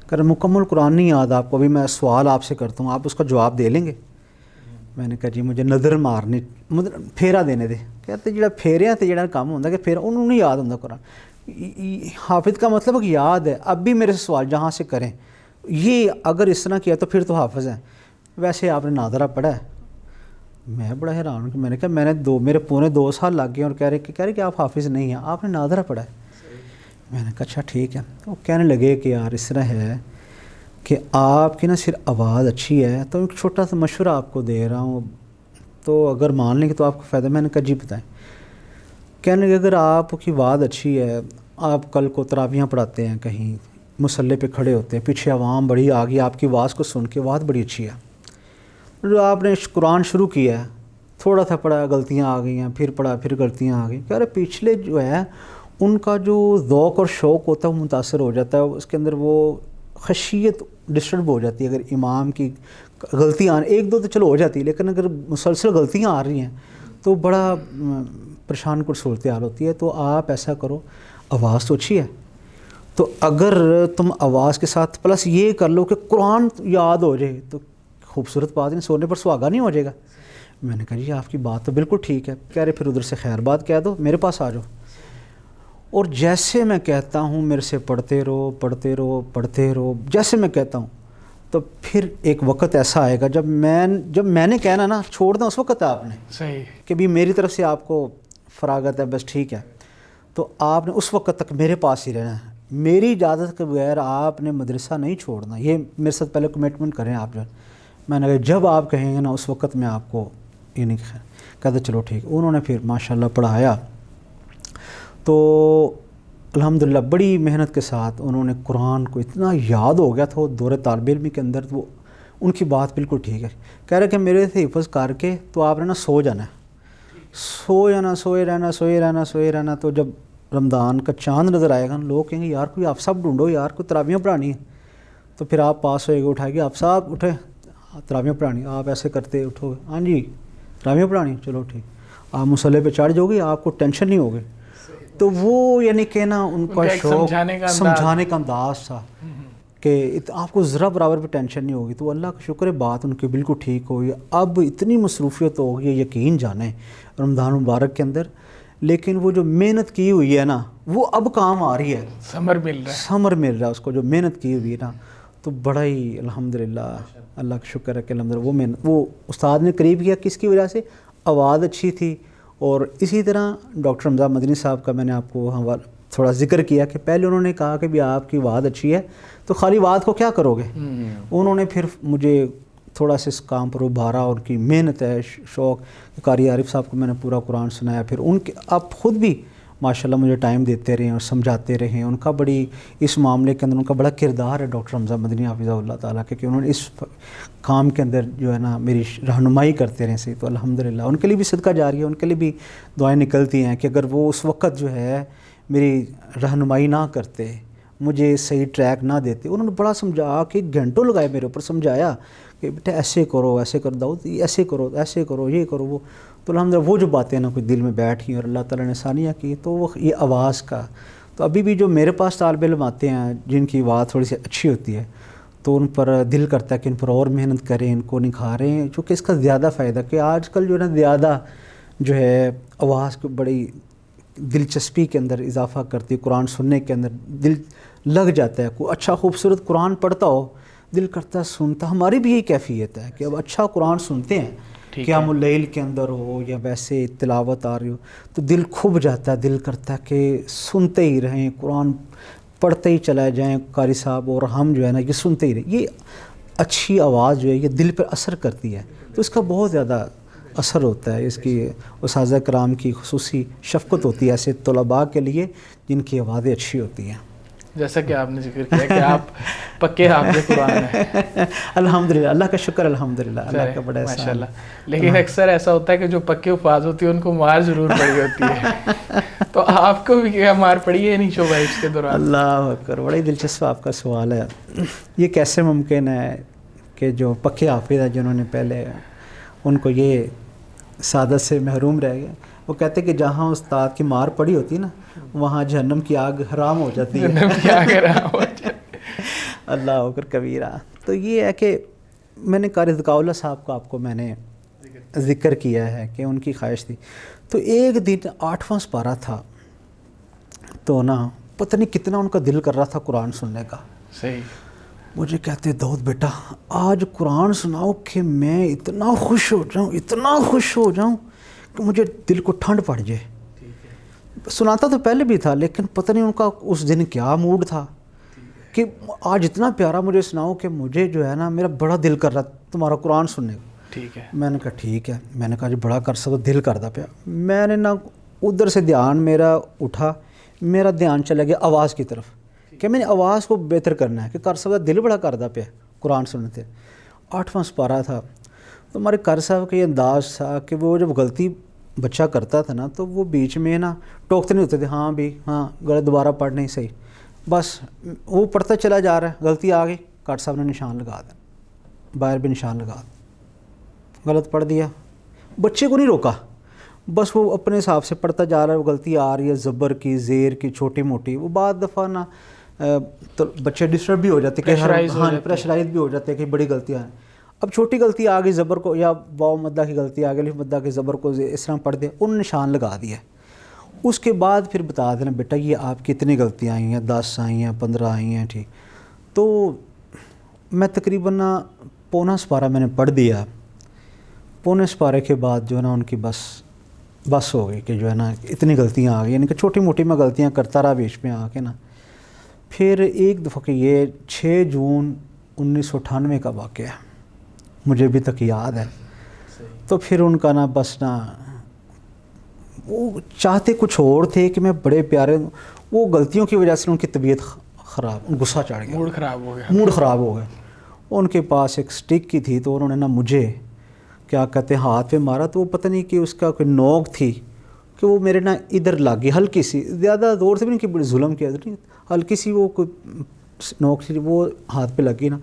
کہہ رہے مکمل قرآن نہیں یاد آپ کو، ابھی میں سوال آپ سے کرتا ہوں، آپ اس کا جواب دے لیں گے؟ میں نے کہا جی مجھے نظر مارنی، پھیرا دینے دے۔ کہتے جڑا پھیریا تے جڑا کام ہوتا کہ پھیرا انہوں نہیں یاد ہوتا قرآن۔ حافظ کا مطلب کہ یاد ہے، اب بھی میرے سے سوال جہاں سے کریں، یہ اگر اس طرح کیا تو پھر تو حافظ ہیں۔ ویسے آپ نے نادرہ پڑھا ہے؟ میں بڑا حیران ہوں کہ میں نے کہا میں نے میرے پونے 2 سال لگ گئے اور کہہ رہے کہ آپ حافظ نہیں ہیں، آپ نے نادرہ پڑھا ہے؟ میں نے کہا اچھا ٹھیک ہے۔ وہ کہنے لگے کہ یار اس طرح ہے کہ آپ کی نا صرف آواز اچھی ہے، تو ایک چھوٹا سا مشورہ آپ کو دے رہا ہوں، تو اگر مان لیں گے تو آپ کو فائدہ۔ میں نے کہا جی بتائیں۔ کہنے لگے اگر آپ کی آواز اچھی ہے، آپ کل کو تراویحاں پڑھاتے ہیں، کہیں مصلی پہ کھڑے ہوتے ہیں، پیچھے عوام بڑی آ گئی آپ کی آواز کو سن کے، آواز بڑی اچھی ہے، جو آپ نے قرآن شروع کیا ہے، تھوڑا سا پڑھا غلطیاں آ گئی ہیں، پھر پڑھا پھر غلطیاں آ گئی، کہہ رہے پچھلے جو ہے ان کا جو ذوق اور شوق ہوتا ہے وہ متاثر ہو جاتا ہے، اس کے اندر وہ خشیت ڈسٹرب ہو جاتی ہے۔ اگر امام کی غلطیاں ایک دو تو چلو ہو جاتی ہے، لیکن اگر مسلسل غلطیاں آ رہی ہیں تو بڑا پریشان کن صورتحال ہوتی ہے۔ تو آپ ایسا کرو، آواز تو اچھی ہے، تو اگر تم آواز کے ساتھ پلس یہ کر لو کہ قرآن یاد ہو جائے تو خوبصورت بات نہیں، سونے پر سہاگا نہیں ہو جائے گا۔ میں نے کہا جی آپ کی بات تو بالکل ٹھیک ہے۔ کہہ رہے پھر ادھر سے خیر بات کہہ دو، میرے پاس آ جاؤ، اور جیسے میں کہتا ہوں میرے سے پڑھتے رہو پڑھتے رہو پڑھتے رہو، جیسے میں کہتا ہوں، تو پھر ایک وقت ایسا آئے گا جب میں نے کہنا نا چھوڑنا اس وقت ہے آپ نے، صحیح کہ بھی میری طرف سے آپ کو فراغت ہے، بس ٹھیک ہے، تو آپ نے اس وقت تک میرے پاس ہی رہنا ہے، میری اجازت کے بغیر آپ نے مدرسہ نہیں چھوڑنا، یہ میرے ساتھ پہلے کمٹمنٹ کریں آپ جو۔ میں نے کہا جب آپ کہیں گے نا اس وقت میں آپ کو یہ نہیں کہتا چلو ٹھیک۔ انہوں نے پھر ماشاءاللہ پڑھایا، تو الحمدللہ بڑی محنت کے ساتھ انہوں نے قرآن کو اتنا یاد ہو گیا تھا، وہ دور طالب علمی کے اندر وہ ان کی بات بالکل ٹھیک ہے۔ کہہ رہے کہ میرے سے حفظ کر کے تو آپ نے نا سو جانا ہے، سو جانا، سوئے رہنا سوئے رہنا سوئے رہنا، تو جب رمضان کا چاند نظر آئے گا لوگ کہیں گے یار کوئی آپ سب ڈھونڈو یار، کوئی تراویحیں پڑھانی ہے، تو پھر آپ پاس ہوئے گا، اٹھائے گے آپ صاحب اٹھے تراویحیں پڑھانی، آپ ایسے کرتے اٹھو گے، ہاں جی تراویحیں پڑھانی، چلو ٹھیک، آپ مصلی پہ چڑھ جاؤ گے، آپ کو ٹینشن نہیں ہوگی۔ تو وہ یعنی کہ نا ان کا شوق سمجھانے کا انداز تھا کہ آپ کو ذرا برابر پہ ٹینشن نہیں ہوگی۔ تو اللہ کا شکر ہے بات ان کی بالکل ٹھیک ہوئی، اب اتنی مصروفیت ہو گئی ہے یقین جانیں رمضان مبارک کے اندر، لیکن وہ جو محنت کی ہوئی ہے نا وہ اب کام آ رہی ہے، ثمر مل رہا ہے، ثمر مل رہا ہے اس کو، جو محنت کی ہوئی ہے نا، تو بڑا ہی الحمدللہ اللہ کا شکر ہے کہ الحمدللہ وہ محنت وہ استاد نے قریب کیا، کس کی وجہ سے؟ آواز اچھی تھی۔ اور اسی طرح ڈاکٹر رمضان مدنی صاحب کا میں نے آپ کو تھوڑا ذکر کیا کہ پہلے انہوں نے کہا کہ بھی آپ کی آواز اچھی ہے تو خالی آواز کو کیا کرو گے، انہوں نے پھر مجھے تھوڑا سا اس کام پر ابھارا، اور کی محنت ہے شوق، قاری عارف صاحب کو میں نے پورا قرآن سنایا، پھر ان کے آپ خود بھی ماشاءاللہ مجھے ٹائم دیتے رہے اور سمجھاتے رہے، ان کا بڑی اس معاملے کے اندر ان کا بڑا کردار ہے ڈاکٹر رمضان مدنی حافظہ اللہ تعالیٰ کہ انہوں نے اس کام کے اندر جو ہے نا میری رہنمائی کرتے رہے، تو الحمدللہ ان کے لیے بھی صدقہ جاری ہے، ان کے لیے بھی دعائیں نکلتی ہیں کہ اگر وہ اس وقت جو ہے میری رہنمائی نہ کرتے، مجھے صحیح ٹریک نہ دیتے، انہوں نے بڑا سمجھا کہ گھنٹوں لگائے میرے اوپر، سمجھایا کہ بیٹا ایسے کرو ایسے کر داؤد ایسے کرو ایسے کرو یہ کرو وہ، تو الحمدللہ وہ جو باتیں نا کوئی دل میں بیٹھی اور اللہ تعالیٰ نے ثانیہ کی، تو وہ یہ آواز کا، تو ابھی بھی جو میرے پاس طالب علم آتے ہیں جن کی آواز تھوڑی سی اچھی ہوتی ہے تو ان پر دل کرتا ہے کہ ان پر اور محنت کریں، ان کو نکھاریں، چونکہ اس کا زیادہ فائدہ کہ آج کل جو ہے نا زیادہ جو ہے آواز کو بڑی دلچسپی کے اندر اضافہ کرتی ہے، قرآن سننے کے اندر دل لگ جاتا ہے، کوئی اچھا خوبصورت قرآن پڑھتا ہو دل کرتا ہے سنتا، ہماری بھی یہی کیفیت ہے کہ اب اچھا قرآن سنتے ہیں، قیام اللیل کے اندر ہو یا ویسے تلاوت آ رہی ہو تو دل کھب جاتا ہے، دل کرتا ہے کہ سنتے ہی رہیں، قرآن پڑھتے ہی چلائے جائیں قاری صاحب، اور ہم جو ہے نا یہ سنتے ہی رہیں، یہ اچھی آواز جو ہے یہ دل پر اثر کرتی ہے، تو اس کا بہت زیادہ اثر ہوتا ہے، اس کی اساتذہ کرام کی خصوصی شفقت ہوتی ہے ایسے طلباء کے لیے جن کی آوازیں اچھی ہوتی ہیں۔ جیسا کہ آپ نے ذکر کیا کہ آپ پکے حافظ قرآن ہیں. الحمدللہ, اللہ کا شکر, الحمدللہ, اللہ کا بڑا ماشاء احسان. اللہ. لیکن اکثر ایسا ہوتا ہے کہ جو پکے حفاظ ہوتی ہے ان کو مار ضرور پڑی ہوتی ہے. تو آپ کو بھی کیا مار پڑی ہے نہیں شو بھائی کے دوران؟ اللہ اکبر, بڑا ہی دلچسپ آپ کا سوال ہے. یہ کیسے ممکن ہے کہ جو پکے حافظ ہیں جنہوں نے پہلے ان کو یہ سعادت سے محروم رہ گئے. وہ کہتے ہیں کہ جہاں استاد کی مار پڑی ہوتی نا وہاں جہنم کی آگ حرام ہو جاتی ہے. جہنم کی آگ حرام ہو جاتی ہے. اللہ اکبر کبیرہ. تو یہ ہے کہ میں نے قاری ذکاء اللہ صاحب کو آپ کو میں نے ذکر کیا ہے کہ ان کی خواہش تھی. تو ایک دن 8واں سپارہ تھا تو نا پتہ نہیں کتنا ان کا دل کر رہا تھا قرآن سننے کا. صحیح. مجھے کہتے داؤد بیٹا آج قرآن سناؤ کہ میں اتنا خوش ہو جاؤں, اتنا خوش ہو جاؤں کہ مجھے دل کو ٹھنڈ پڑ جائے. سناتا تو پہلے بھی تھا لیکن پتہ نہیں ان کا اس دن کیا موڈ تھا کہ آج اتنا پیارا مجھے سناؤ کہ مجھے جو ہے نا میرا بڑا دل کر رہا تمہارا قرآن سننے کا. ٹھیک ہے. میں نے کہا ٹھیک ہے. میں نے کہا جی بڑا کر سکتا دل کردا پیا. میں نے نا ادھر سے دھیان میرا اٹھا, میرا دھیان چلا گیا آواز کی طرف کہ میں نے آواز کو بہتر کرنا ہے کہ کر سکتا دل بڑا کردا پیا قرآن سننے تھے. 8واں سپارہ تھا تو ہمارے قاری صاحب کا یہ انداز تھا کہ وہ جب غلطی بچہ کرتا تھا نا تو وہ بیچ میں نا ٹوکتے نہیں ہوتے تھے, ہاں بھی ہاں غلط دوبارہ پڑھ نہیں صحیح, بس وہ پڑھتا چلا جا رہا ہے, غلطی آ گئی قاری صاحب نے نشان لگا دیا, باہر بھی نشان لگا دیا, غلط پڑھ دیا. بچے کو نہیں روکا, بس وہ اپنے حساب سے پڑھتا جا رہا ہے. وہ غلطی آ رہی ہے زبر کی, زیر کی, چھوٹی موٹی. وہ بعض دفعہ نا تو بچے ڈسٹرب بھی ہو جاتے کہ پریشرائز بھی ہو جاتے کہ بڑی غلطیاں ہیں. اب چھوٹی غلطی آ گئی زبر کو, یا واو مدہ کی غلطی آ گئی, الف مدہ کی زبر کو اس طرح پڑھ دیا, ان نشان لگا دیا. اس کے بعد پھر بتا دینا بیٹا یہ آپ کی اتنی غلطیاں آئی ہیں, 10 آئی ہیں, 15 آئی ہیں. ٹھیک. تو میں تقریباً پونا سپارہ میں نے پڑھ دیا. پونے سپارے کے بعد جو ہے نا ان کی بس ہو گئی کہ جو ہے نا اتنی غلطیاں آ گئی, یعنی کہ چھوٹی موٹی میں غلطیاں کرتا رہا بیچ میں آ کے نا. پھر ایک دفعہ کہ یہ 6 جون 1998 کا واقعہ ہے, مجھے ابھی تک یاد ہے. تو پھر ان کا نا بس نا وہ چاہتے کچھ اور تھے کہ میں بڑے پیارے, وہ غلطیوں کی وجہ سے ان کی طبیعت خراب, غصہ چڑھ گیا, موڈ خراب ہو گیا. ان کے پاس ایک سٹک کی تھی تو انہوں نے نا مجھے کیا کہتے ہیں ہاتھ پہ مارا. تو وہ پتہ نہیں کہ اس کا کوئی نوک تھی کہ وہ میرے نا ادھر لگ گئی, ہلکی سی, زیادہ زور سے بھی نہیں کہ بڑی ظلم کیا, ہلکی سی وہ کوئی نوک تھی وہ ہاتھ پہ لگی نا.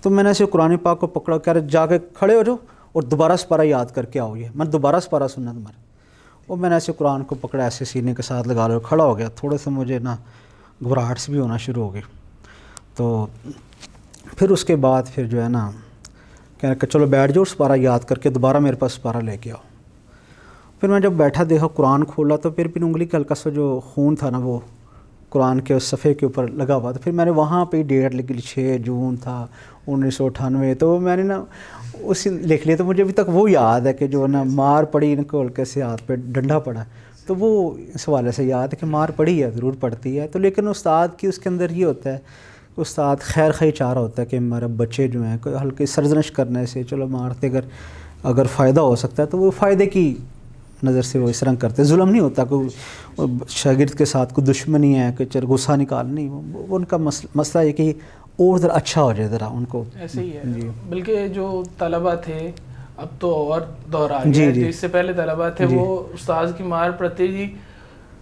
تو میں نے اسے قرآن پاک کو پکڑا, کہہ رہے جا کے کھڑے ہو جاؤ اور دوبارہ سپارہ یاد کر کے آؤ, یہ میں دوبارہ سپارہ سننا تمہارا. اور میں نے ایسے قرآن کو پکڑا, ایسے سینے کے ساتھ لگا لو, کھڑا ہو گیا. تھوڑے سے مجھے نا گھبراہٹ سے بھی ہونا شروع ہو گئی. تو پھر اس کے بعد پھر جو ہے نا کہہ رہے کہ چلو بیٹھ جاؤ, سپارہ یاد کر کے دوبارہ میرے پاس سپارہ لے کے آؤ. پھر میں جب بیٹھا دیکھا قرآن کھولا تو پھر انگلی کا ہلکا سا جو خون تھا نا وہ قرآن کے اس صفحے کے اوپر لگا ہوا تھا. پھر میں نے وہاں پہ ڈیٹ لکھ لی, 6 جون تھا 1998. تو میں نے نا اسی لکھ لیا. تو مجھے ابھی تک وہ یاد ہے کہ جو نا مار پڑی ان کو ہلکے سے ہاتھ پہ ڈنڈا پڑا. تو وہ اس حوالے سے یاد ہے کہ مار پڑی ہے, ضرور پڑتی ہے. تو لیکن استاد کی اس کے اندر یہ ہوتا ہے, استاد خیر خواہ چاہ رہا ہوتا ہے کہ ہمارے بچے جو ہیں کوئی ہلکی سرزنش کرنے سے چلو مارتے اگر فائدہ ہو سکتا ہے تو وہ فائدے کی نظر سے وہ اس طرح کرتے. ظلم نہیں ہوتا, کوئی شاگرد کے ساتھ کوئی دشمنی ہے کہ چل غصہ نکال, نہیں. وہ ان کا مسئلہ ہے کہ اور ذرا اچھا ہو جائے ذرا ان کو. ایسے ہی ہے جی. بلکہ جو طلبہ تھے اب تو اور دور آ گیا ہے, جو اس سے پہلے طلبہ تھے وہ استاد کی مار پڑتی تھی,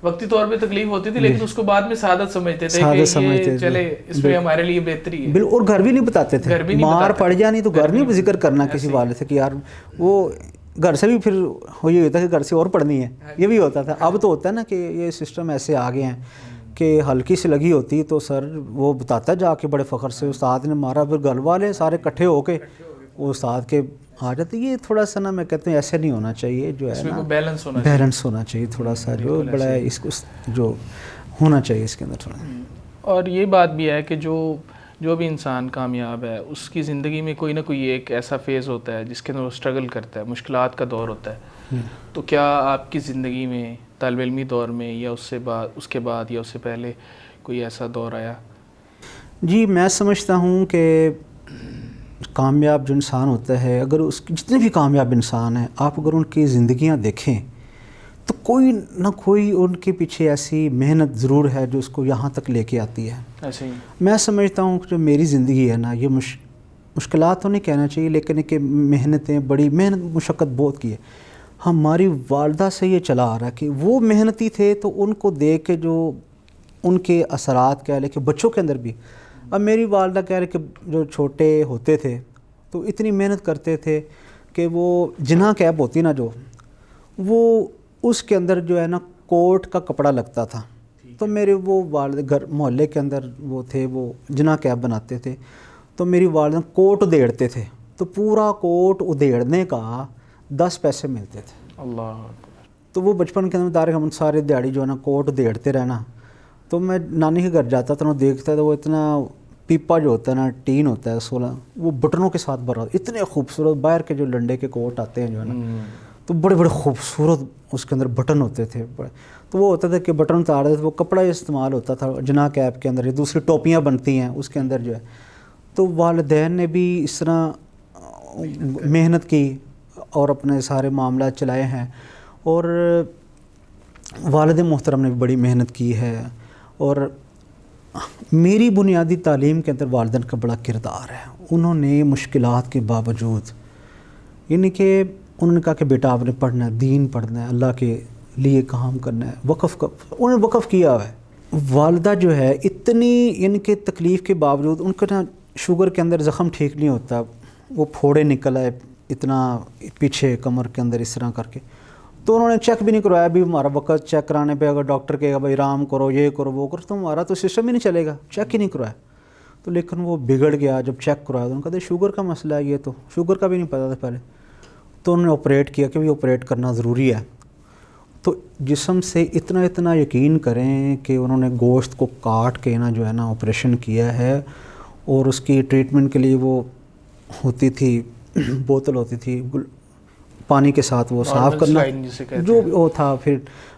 وقتی طور پہ تکلیف ہوتی تھی, لیکن اس کو بعد میں سعادت سمجھتے تھے کہ یہ چلے اس میں ہمارے لیے بہتری ہے. اور گھر بھی نہیں بتاتے تھے, مار پڑ جانی تو گھر نہیں ذکر کرنا کسی والے سے کہ یار وہ گھر سے بھی پھر یہ ہوتا ہے کہ گھر سے اور پڑھنی ہے, یہ بھی ہوتا تھا. اب تو ہوتا ہے نا کہ یہ سسٹم ایسے آ گئے ہیں کہ ہلکی سی لگی ہوتی تو سر وہ بتاتا جا کے بڑے فخر سے استاد نے مارا, پھر گھر والے سارے اکٹھے ہو کے وہ استاد کے آ جاتے. یہ تھوڑا سا نا میں کہتا ہوں ایسے نہیں ہونا چاہیے, جو ہے نا بیلنس ہونا چاہیے تھوڑا سا, جو بڑا اس کو جو ہونا چاہیے اس کے اندر تھوڑا. اور یہ بات بھی ہے کہ جو بھی انسان کامیاب ہے اس کی زندگی میں کوئی نہ کوئی ایک ایسا فیز ہوتا ہے جس کے اندر وہ اسٹرگل کرتا ہے, مشکلات کا دور ہوتا ہے. تو کیا آپ کی زندگی میں طالب علمی دور میں یا اس کے بعد یا اس سے پہلے کوئی ایسا دور آیا؟ جی میں سمجھتا ہوں کہ کامیاب جو انسان ہوتا ہے, اگر اس جتنے بھی کامیاب انسان ہیں آپ اگر ان کی زندگیاں دیکھیں تو کوئی نہ کوئی ان کے پیچھے ایسی محنت ضرور ہے جو اس کو یہاں تک لے کے آتی ہے. ایسے ہی میں سمجھتا ہوں کہ جو میری زندگی ہے نا، یہ مشکلات تو نہیں کہنا چاہیے، لیکن کہ محنتیں، بڑی محنت مشقت بہت کی ہے. ہماری والدہ سے یہ چلا آ رہا ہے کہ وہ محنتی تھے، تو ان کو دیکھ کے جو ان کے اثرات کہہ لے کہ بچوں کے اندر بھی. اب میری والدہ کہہ رہے کہ جو چھوٹے ہوتے تھے تو اتنی محنت کرتے تھے کہ وہ جناح کیپ ہوتی نا، جو وہ اس کے اندر جو ہے نا کوٹ کا کپڑا لگتا تھا. تو میرے وہ والد گھر محلے کے اندر وہ تھے، وہ جناح کیپ بناتے تھے. تو میری والدہ کوٹ ادھیڑتے تھے، تو پورا کوٹ ادھیڑنے کا 10 پیسے ملتے تھے. اللہ. تو وہ بچپن کے اندر دار ہم سارے دیہڑی جو ہے نا کوٹ ادھیڑتے رہنا. تو میں نانی کے گھر جاتا تھا، دیکھتا تھا وہ اتنا پیپا جو ہوتا ہے نا، ٹین ہوتا ہے 16، وہ بٹنوں کے ساتھ بھرا، اتنے خوبصورت باہر کے جو لنڈے کے کوٹ آتے ہیں جو ہے نا، تو بڑے بڑے خوبصورت اس کے اندر بٹن ہوتے تھے. تو وہ ہوتا تھا کہ بٹن اتار دیتے، وہ کپڑا استعمال ہوتا تھا جناح کیپ کے اندر. یہ دوسری ٹوپیاں بنتی ہیں اس کے اندر جو ہے. تو والدین نے بھی اس طرح محنت کی اور اپنے سارے معاملات چلائے ہیں، اور والد محترم نے بھی بڑی محنت کی ہے. اور میری بنیادی تعلیم کے اندر والدین کا بڑا کردار ہے. انہوں نے مشکلات کے باوجود، یعنی کہ انہوں نے کہا کہ بیٹا آپ نے پڑھنا ہے، دین پڑھنا ہے، اللہ کے لیے کام کرنا ہے، انہوں نے وقف کیا ہوا ہے. والدہ جو ہے اتنی ان کے تکلیف کے باوجود، ان کا نا شوگر کے اندر زخم ٹھیک نہیں ہوتا، وہ پھوڑے نکل آئے اتنا پیچھے کمر کے اندر اس طرح کر کے. تو انہوں نے چیک بھی نہیں کروایا. بھی ہمارا وقت چیک کرانے پہ اگر ڈاکٹر کہے گا بھائی آرام کرو، یہ کرو، وہ کرو، تو ہمارا تو سسٹم ہی نہیں چلے گا، چیک ہی نہیں کروایا. تو لیکن وہ بگڑ گیا جب چیک کروایا. تو انہوں نے کہا شوگر کا مسئلہ ہے، یہ تو شوگر کا بھی نہیں پتا تھا پہلے. تو انہوں نے آپریٹ کیا کہ بھی آپریٹ کرنا ضروری ہے. تو جسم سے اتنا یقین کریں کہ انہوں نے گوشت کو کاٹ کے نا جو ہے نا آپریشن کیا ہے. اور اس کی ٹریٹمنٹ کے لیے وہ ہوتی تھی بوتل ہوتی تھی پانی کے ساتھ وہ صاف کرنا جو وہ تھا. پھر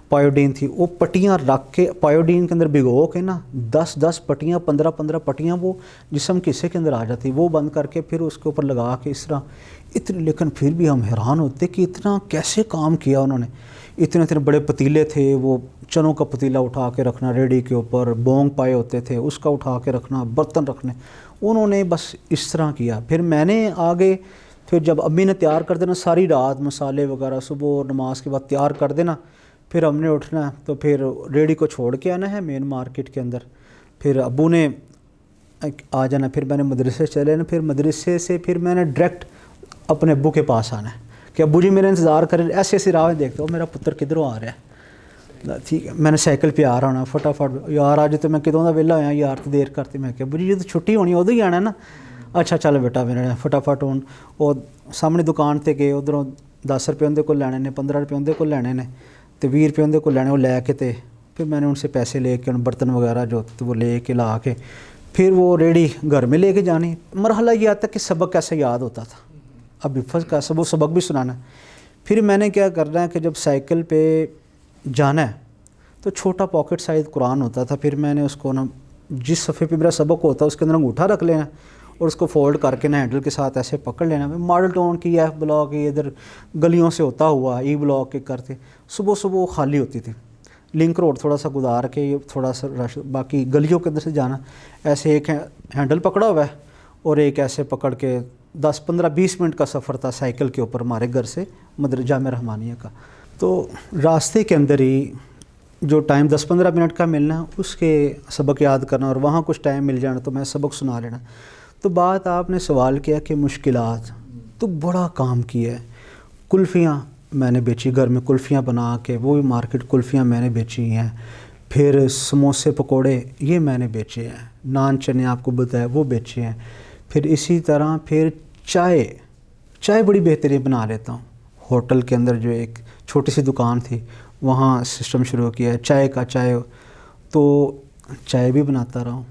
پائیوڈین تھی، وہ پٹیاں رکھ کے پائیوڈین کے اندر بھگو کے نا 10 پٹیاں 15 پٹیاں وہ جسم کے حصے کے اندر آ جاتی، وہ بند کر کے پھر اس کے اوپر لگا کے اس طرح اتنے. لیکن پھر بھی ہم حیران ہوتے کہ اتنا کیسے کام کیا انہوں نے. اتنے بڑے پتیلے تھے، وہ چنوں کا پتیلا اٹھا کے رکھنا ریڈی کے اوپر، بونگ پائے ہوتے تھے اس کا اٹھا کے رکھنا، برتن رکھنے. انہوں نے بس اس طرح کیا. پھر میں نے آگے پھر جب امی نے تیار کر دینا ساری رات مسالے وغیرہ، صبح نماز کے بعد تیار کر دینا، پھر ہم نے اٹھنا تو پھر ریڈی کو چھوڑ کے آنا ہے مین مارکیٹ کے اندر. پھر ابو نے آ جانا، پھر میں نے مدرسے چلے نا، پھر مدرسے سے پھر میں نے ڈائریکٹ اپنے ابو کے پاس آنا ہے کہ ابو جی میرا انتظار کریں. ایسے راہ دیکھتے ہو میرا پتر کدھروں آ رہا ہے. ٹھیک ہے، میں نے سائیکل پہ آ رہا ہونا فٹافٹ، یار آج تو میں کدوں کا ویلا ہوا یار، تو دیر کرتے. میں کہ ابو جی تو چھٹی ہونی ادو ہی آنا ہے نا. اچھا چل بیٹا میرے فٹافٹ ہوں. اور سامنے دکان تے گئے، ادھروں 10 روپے اندر کو لینے نے، 15 روپے اندر کو لینے نے، تو 20 روپے اندر کو لینے. وہ لے کے تے پھر میں نے ان سے پیسے لے کے برتن وغیرہ جو تو وہ لے کے لا کے پھر وہ ریڈی گھر میں لے کے جانی. مرحلہ یہ آتا کہ سبق کیسے یاد ہوتا تھا. اب حفظ کا سبق بھی سنانا. پھر میں نے کیا کرنا ہے کہ جب سائیکل پہ جانا ہے تو چھوٹا پاکٹ سائز قرآن ہوتا تھا. پھر میں نے اس کو نا جس صفحے پہ میرا سبق ہوتا ہے اس کے اندر انگوٹھا رکھ لینا اور اس کو فولڈ کر کے نا ہینڈل کے ساتھ ایسے پکڑ لینا. ماڈل ٹاؤن کی ایف بلاک ادھر گلیوں سے ہوتا ہوا ای بلاک کے کرتے صبح خالی ہوتی تھی. لنک روڈ تھوڑا سا گزار کے یہ تھوڑا سا رش، باقی گلیوں کے اندر سے جانا. ایسے ایک ہینڈل پکڑا ہوا ہے اور ایک ایسے پکڑ کے 10-15-20 منٹ کا سفر تھا سائیکل کے اوپر ہمارے گھر سے جامعہ رحمانیہ کا. تو راستے کے اندر ہی جو ٹائم 10-15 منٹ کا ملنا اس کے سبق یاد کرنا اور وہاں کچھ ٹائم مل جانا تو میں سبق سنا لینا. تو بات آپ نے سوال کیا کہ مشکلات، تو بڑا کام کیا ہے. کلفیاں میں نے بیچی، گھر میں کلفیاں بنا کے وہ بھی مارکیٹ کلفیاں میں نے بیچی ہیں. پھر سموسے پکوڑے یہ میں نے بیچے ہیں. نان چنے آپ کو بتایا وہ بیچے ہیں. پھر اسی طرح پھر چائے بڑی بہترین بنا لیتا ہوں. ہوٹل کے اندر جو ایک چھوٹی سی دکان تھی وہاں سسٹم شروع کیا ہے چائے تو چائے بھی بناتا رہا ہوں.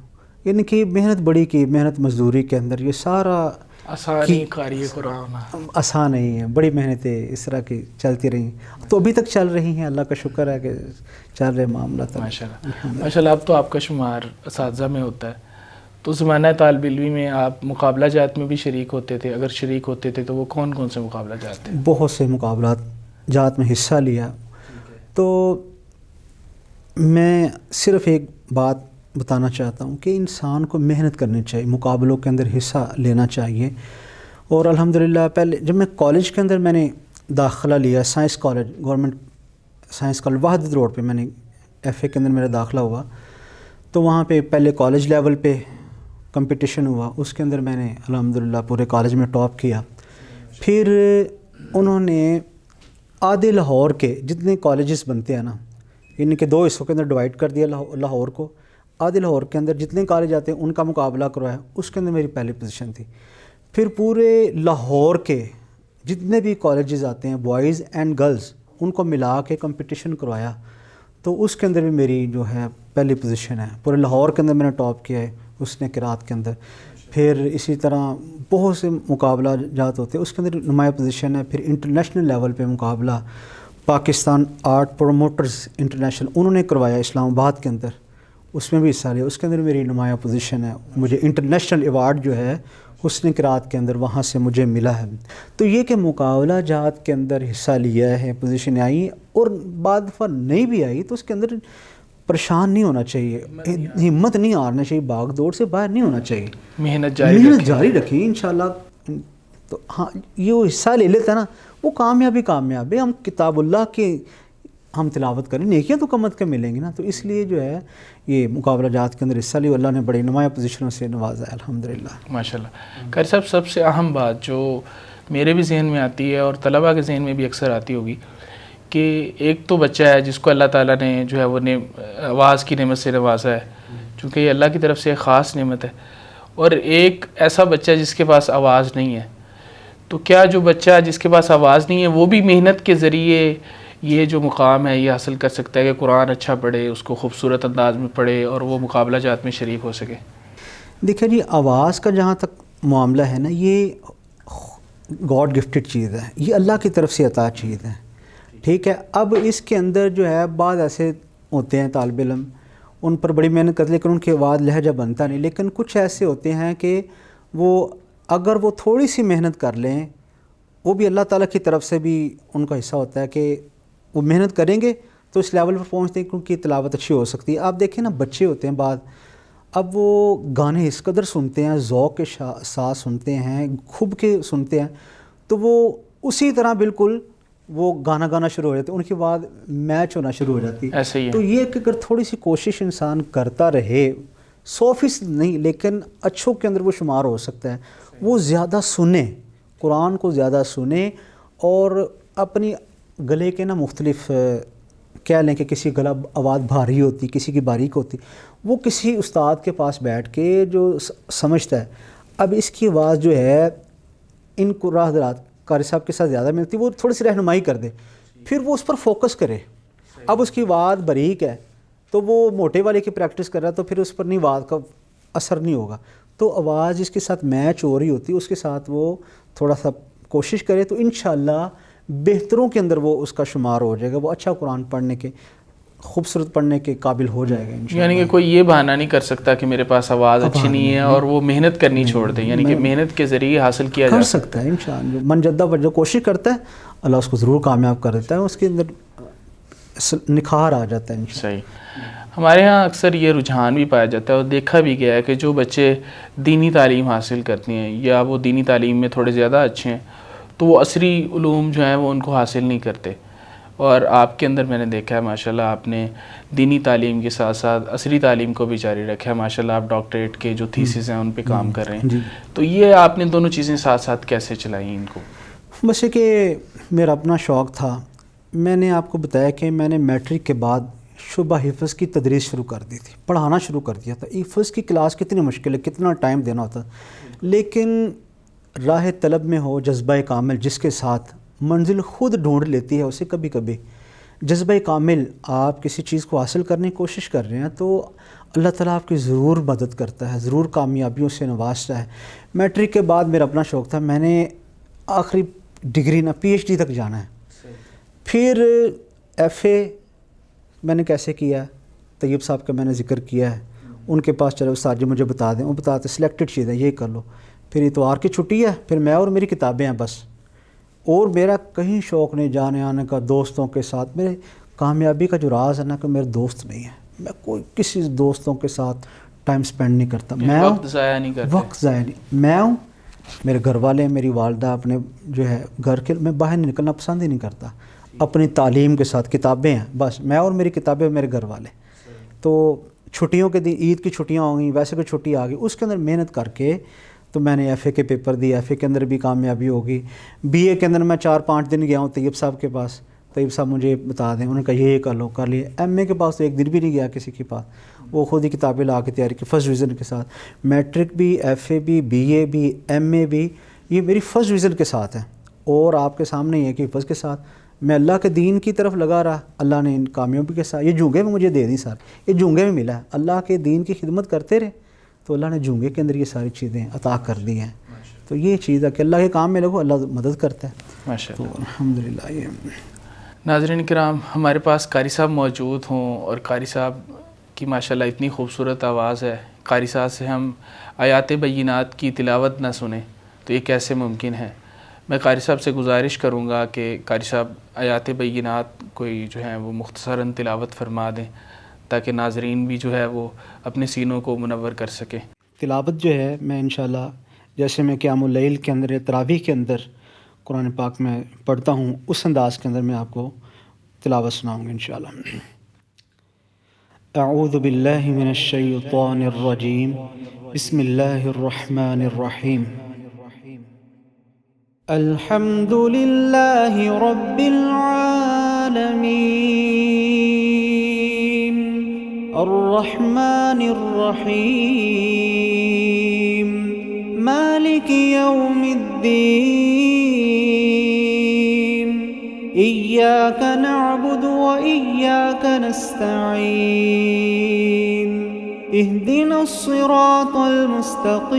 یعنی کہ محنت بڑی کی، محنت مزدوری کے اندر یہ سارا آسان نہیں ہے. بڑی محنتیں اس طرح کی چلتی رہی تو ابھی تک چل رہی ہیں. اللہ کا شکر ہے کہ چل رہے معاملہ. ماشاء اللہ. اب تو آپ کا شمار اساتذہ میں ہوتا ہے، تو زمانہ طالب علمی میں آپ مقابلہ جات میں بھی شریک ہوتے تھے؟ اگر شریک ہوتے تھے تو وہ کون سے مقابلہ جات تھے؟ بہت سے مقابلات جات میں حصہ لیا. تو میں صرف ایک بات بتانا چاہتا ہوں کہ انسان کو محنت کرنی چاہیے، مقابلوں کے اندر حصہ لینا چاہیے. اور الحمدللہ پہلے جب میں کالج کے اندر میں نے داخلہ لیا، science college, government science college وحدت روڈ پہ، میں نے ایف اے کے اندر میرا داخلہ ہوا. تو وہاں پہ پہلے کالج لیول پہ کمپٹیشن ہوا، اس کے اندر میں نے الحمدللہ پورے کالج میں ٹاپ کیا. پھر انہوں نے آدھے لاہور کے جتنے کالجز بنتے ہیں نا، ان کے 2 حصوں کے اندر ڈیوائڈ کر دیا لاہور کو. آدھے لاہور کے اندر جتنے کالج آتے ہیں ان کا مقابلہ کروایا، اس کے اندر میری پہلی پوزیشن تھی. پھر پورے لاہور کے جتنے بھی کالجز آتے ہیں بوائز اینڈ گرلز، ان کو ملا کے کمپٹیشن کروایا، تو اس کے اندر بھی میری جو ہے پہلی پوزیشن ہے. پورے لاہور کے اندر میں نے ٹاپ کیا ہے اس نے قرات کے اندر. پھر اسی طرح بہت سے مقابلہ جات ہوتے ہیں، اس کے اندر نمایاں پوزیشن ہے. پھر انٹرنیشنل لیول پہ مقابلہ پاکستان آرٹ پروموٹرز انٹرنیشنل انہوں نے کروایا اسلام آباد کے اندر، اس میں بھی حصہ لیا. اس کے اندر میری نمایاں پوزیشن ہے، مجھے انٹرنیشنل ایوارڈ جو ہے حسن قرات کے اندر وہاں سے مجھے ملا ہے. تو یہ کہ مقابلہ جات کے اندر حصہ لیا ہے، پوزیشن آئی اور بعد دفعہ نہیں بھی آئی تو اس کے اندر پریشان نہیں ہونا چاہیے، ہمت نہیں ہارنا چاہیے، بھاگ دوڑ سے باہر نہیں ہونا چاہیے، محنت جاری رکھیں انشاءاللہ. تو ہاں یہ وہ حصہ لے لیتا ہے نا وہ کامیاب ہے. ہم کتاب اللہ کی ہم تلاوت کریں، نیکیاں تو کم از کم ملیں گی نا. تو اس لیے جو ہے یہ مقابلہ جات کے اندر حصہ لیا، اللہ نے بڑی نمایاں پوزیشنوں سے نوازا ہے الحمدللہ. ماشاءاللہ. قاری صاحب سب سے اہم بات جو میرے بھی ذہن میں آتی ہے اور طلباء کے ذہن میں بھی اکثر آتی ہوگی کہ ایک تو بچہ ہے جس کو اللہ تعالیٰ نے جو ہے وہ آواز کی نعمت سے نوازا ہے، چونکہ یہ اللہ کی طرف سے ایک خاص نعمت ہے، اور ایک ایسا بچہ جس کے پاس آواز نہیں ہے. تو کیا جو بچہ جس کے پاس آواز نہیں ہے وہ بھی محنت کے ذریعے یہ جو مقام ہے یہ حاصل کر سکتا ہے کہ قرآن اچھا پڑھے، اس کو خوبصورت انداز میں پڑھے اور وہ مقابلہ جات میں شریک ہو سکے؟ دیکھیں جی، آواز کا جہاں تک معاملہ ہے نا، یہ گاڈ گفٹڈ چیز ہے، یہ اللہ کی طرف سے عطا چیز ہے. ٹھیک ہے، اب اس کے اندر جو ہے بعض ایسے ہوتے ہیں طالب علم، ان پر بڑی محنت کرتے لیکن ان کی آواز لہجہ بنتا نہیں. لیکن کچھ ایسے ہوتے ہیں کہ وہ اگر وہ تھوڑی سی محنت کر لیں، وہ بھی اللہ تعالیٰ کی طرف سے بھی ان کا حصہ ہوتا ہے کہ وہ محنت کریں گے تو اس لیول پر پہنچتے ہیں کیونکہ تلاوت اچھی ہو سکتی ہے. آپ دیکھیں نا بچے ہوتے ہیں بعد، اب وہ گانے اس قدر سنتے ہیں، ذوق کے ساتھ سنتے ہیں، کھب کے سنتے ہیں، تو وہ اسی طرح بالکل وہ گانا شروع ہو جاتے ہیں، ان کے بعد میچ ہونا شروع ہو جاتی ہے. ایسے ہی ہے. تو یہ کہ اگر تھوڑی سی کوشش انسان کرتا رہے، 100% نہیں لیکن اچھوں کے اندر وہ شمار ہو سکتا ہے. وہ زیادہ سنیں، قرآن کو زیادہ سنیں، اور اپنی گلے کے نا مختلف کہہ لیں کہ کسی گلا آواز بھاری ہوتی، کسی کی باریک ہوتی، وہ کسی استاد کے پاس بیٹھ کے جو سمجھتا ہے اب اس کی آواز جو ہے ان کو راہ حضرات قاری صاحب کے ساتھ زیادہ ملتی، وہ تھوڑی سی رہنمائی کر دے، پھر وہ اس پر فوکس کرے. اب اس کی آواز باریک ہے تو وہ موٹے والے کی پریکٹس کر رہا ہے تو پھر اس پر نہیں آواز کا اثر نہیں ہوگا. تو آواز جس کے ساتھ میچ ہو رہی ہوتی ہے اس کے ساتھ وہ تھوڑا سا کوشش کرے تو انشاءاللہ بہتروں کے اندر وہ اس کا شمار ہو جائے گا، وہ اچھا قرآن پڑھنے کے، خوبصورت پڑھنے کے قابل ہو جائے گا انشاءاللہ. یعنی کہ کوئی یہ بہانہ نہیں کر سکتا کہ میرے پاس آواز اچھی نہیں ہے اور وہ محنت کرنی چھوڑ دے، یعنی کہ محنت کے ذریعے حاصل کیا جا سکتا ہے انشاءاللہ. من جدہ جو کوشش کرتا ہے اللہ اس کو ضرور کامیاب کر دیتا ہے، اس کے اندر نکھار آ جاتا ہے انشاءاللہ. صحیح. ہمارے ہاں اکثر یہ رجحان بھی پایا جاتا ہے اور دیکھا بھی گیا ہے کہ جو بچے دینی تعلیم حاصل کرتے ہیں یا وہ دینی تعلیم میں تھوڑے زیادہ اچھے ہیں تو وہ عصری علوم جو ہیں وہ ان کو حاصل نہیں کرتے. اور آپ کے اندر میں نے دیکھا ہے ماشاءاللہ آپ نے دینی تعلیم کے ساتھ ساتھ عصری تعلیم کو بھی جاری رکھا ہے. ماشاءاللہ آپ ڈاکٹریٹ کے جو تھیسز ہیں ان پہ کام کر رہے ہیں. تو یہ آپ نے دونوں چیزیں ساتھ ساتھ کیسے چلائیں ان کو؟ بس یہ کہ میرا اپنا شوق تھا. میں نے آپ کو بتایا کہ میں نے میٹرک کے بعد شعبہ حفظ کی تدریس شروع کر دی تھی، پڑھانا شروع کر دیا تھا. حفظ کی کلاس کتنی مشکل ہے، کتنا ٹائم دینا ہوتا، لیکن راہ طلب میں ہو جذبہ کامل جس کے ساتھ منزل خود ڈھونڈ لیتی ہے اسے کبھی کبھی جذبہ کامل آپ کسی چیز کو حاصل کرنے کی کوشش کر رہے ہیں تو اللہ تعالیٰ آپ کی ضرور مدد کرتا ہے، ضرور کامیابیوں سے نوازتا ہے. میٹرک کے بعد میرا اپنا شوق تھا، میں نے آخری ڈگری نہ پی ایچ ڈی تک جانا ہے. پھر ایف اے میں نے کیسے کیا، طیب صاحب کا میں نے ذکر کیا ہے، ان کے پاس چلو استاد جی مجھے بتا دیں، وہ بتاتے سلیکٹڈ چیزیں یہ کر لو. پھر اتوار کی چھٹی ہے، پھر میں اور میری کتابیں ہیں بس، اور میرا کہیں شوق نہیں جانے آنے کا دوستوں کے ساتھ. میرے کامیابی کا جو راز ہے نا کہ میرے دوست نہیں ہے، میں کوئی کسی دوستوں کے ساتھ ٹائم سپینڈ نہیں کرتا، میں وقت ضائع نہیں کرتے، وقت ضائع نہیں، میں ہوں، میرے گھر والے ہیں، میری والدہ، اپنے جو ہے گھر کے، میں باہر نہیں نکلنا پسند ہی نہیں کرتا، اپنی تعلیم کے ساتھ کتابیں ہیں بس، میں اور میری کتابیں، میرے گھر والے. تو چھٹیوں کے دن، عید کی چھٹیاں ہوں گئی، ویسے کوئی چھٹی آ گئی، اس کے اندر محنت کر کے تو میں نے ایف اے کے پیپر دیے، ایف اے کے اندر بھی کامیابی ہوگی. بی اے کے اندر میں 4-5 دن گیا ہوں طیب صاحب کے پاس، طیب صاحب مجھے بتا دیں، انہوں نے کہا یہ کر لو، کر لیا. ایم اے کے پاس تو ایک دن بھی نہیں گیا کسی کے پاس، وہ خود ہی کتابیں لا کے تیاری کی فرسٹ ڈویژن کے ساتھ. میٹرک بھی، ایف اے بھی، بی اے بھی، ایم اے بھی، یہ میری فرسٹ ڈویژن کے ساتھ ہے. اور آپ کے سامنے ہی ہے کہ فرسٹ کے ساتھ میں اللہ کے دین کی طرف لگا رہا، اللہ نے ان کامیابی کے ساتھ یہ جونگے میں مجھے دے دی سر، یہ جونگے میں ملا ہے. اللہ کے دین کی خدمت کرتے رہے تو اللہ نے جونگے کے اندر یہ ساری چیزیں عطا کر دی ہیں. تو یہ چیز ہے کہ اللہ کے کام میں لگو، اللہ مدد کرتا ہے. ماشاء اللہ. تو الحمدللہ. یہ ناظرین کرام، ہمارے پاس قاری صاحب موجود ہوں اور قاری صاحب کی ماشاءاللہ اتنی خوبصورت آواز ہے، قاری صاحب سے ہم آیات بینات کی تلاوت نہ سنیں تو یہ کیسے ممکن ہے. میں قاری صاحب سے گزارش کروں گا کہ قاری صاحب آیات بینات کوئی جو ہیں وہ مختصراً تلاوت فرما دیں تاکہ ناظرین بھی جو ہے وہ اپنے سینوں کو منور کر سکیں. تلاوت جو ہے میں انشاءاللہ جیسے میں قیام اللیل کے اندر، تراویح کے اندر قرآن پاک میں پڑھتا ہوں، اس انداز کے اندر میں آپ کو تلاوت سناؤں گا انشاءاللہ. اعوذ باللہ من الشیطان الرجیم، بسم اللہ الرحمن الرحیم. الحمد للہ رب العالمین الرحمن الرحیم مالک یوم الدین ایاک نعبد و ایاک نستعین اہدنا الصراط المستقیم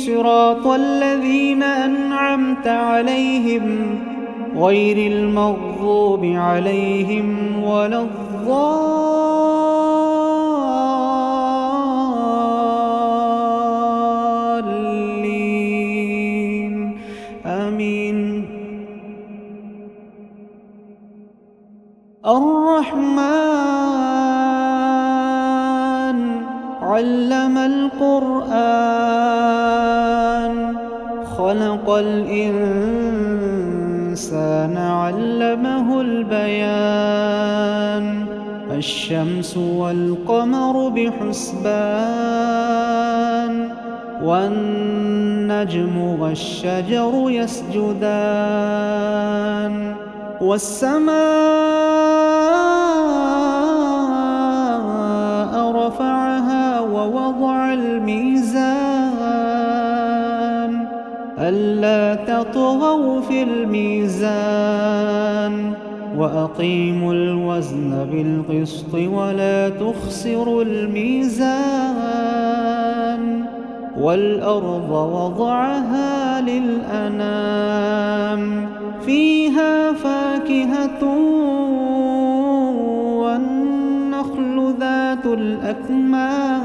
صراط الذین انعمت علیہم غیر المغضوب علیہم ولا الضالین آمین. الرحمن علم القرآن خلق الإنسان علمه البيان الشمس والقمر بحسبان والنجم والشجر يسجدان والسماء رفعها ووضع الميزان ألا تطغوا في الميزان وأقيموا الوزن بالقسط ولا تخسروا الميزان والأرض وضعها للأنام فيها فاكهة والنخل ذات الأكمام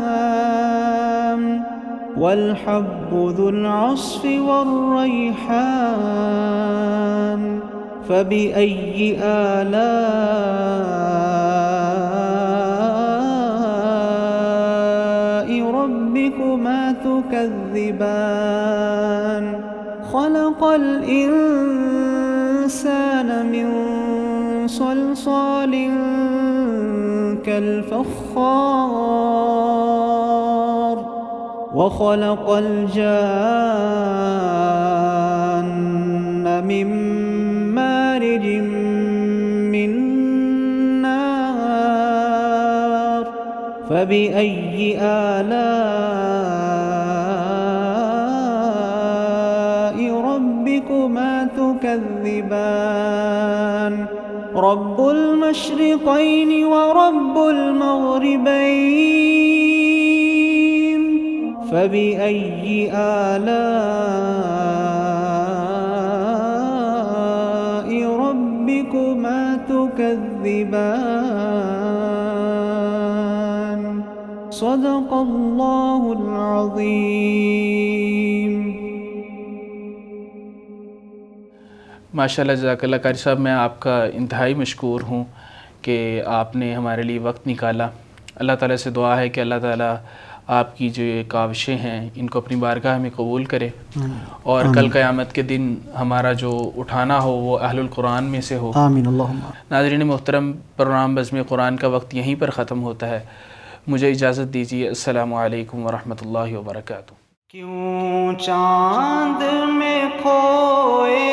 والحب ذو العصف والريحان فبأي آلاء ربكما تكذبان خلق الإنسان من صلصال كالفخار وخلق الجان من مارج من نار فبأي آلاء ربكما تكذبان رب المشرقين ورب المغربين فبأي آلاء ربكما تكذبان صدق الله العظيم. ماشاء اللہ، جزاک اللہ قاری صاحب، میں آپ کا انتہائی مشکور ہوں کہ آپ نے ہمارے لیے وقت نکالا۔ اللہ تعالیٰ سے دعا ہے کہ اللہ تعالیٰ آپ کی جو یہ کاوشیں ہیں ان کو اپنی بارگاہ میں قبول کرے، اور کل قیامت کے دن ہمارا جو اٹھانا ہو وہ اہل القرآن میں سے ہو۔ آمین اللہم۔ ناظرین محترم، پروگرام بزم قرآن کا وقت یہیں پر ختم ہوتا ہے، مجھے اجازت دیجیے۔ السلام علیکم ورحمۃ اللہ وبرکاتہ۔ کیوں چاند میں کھوئے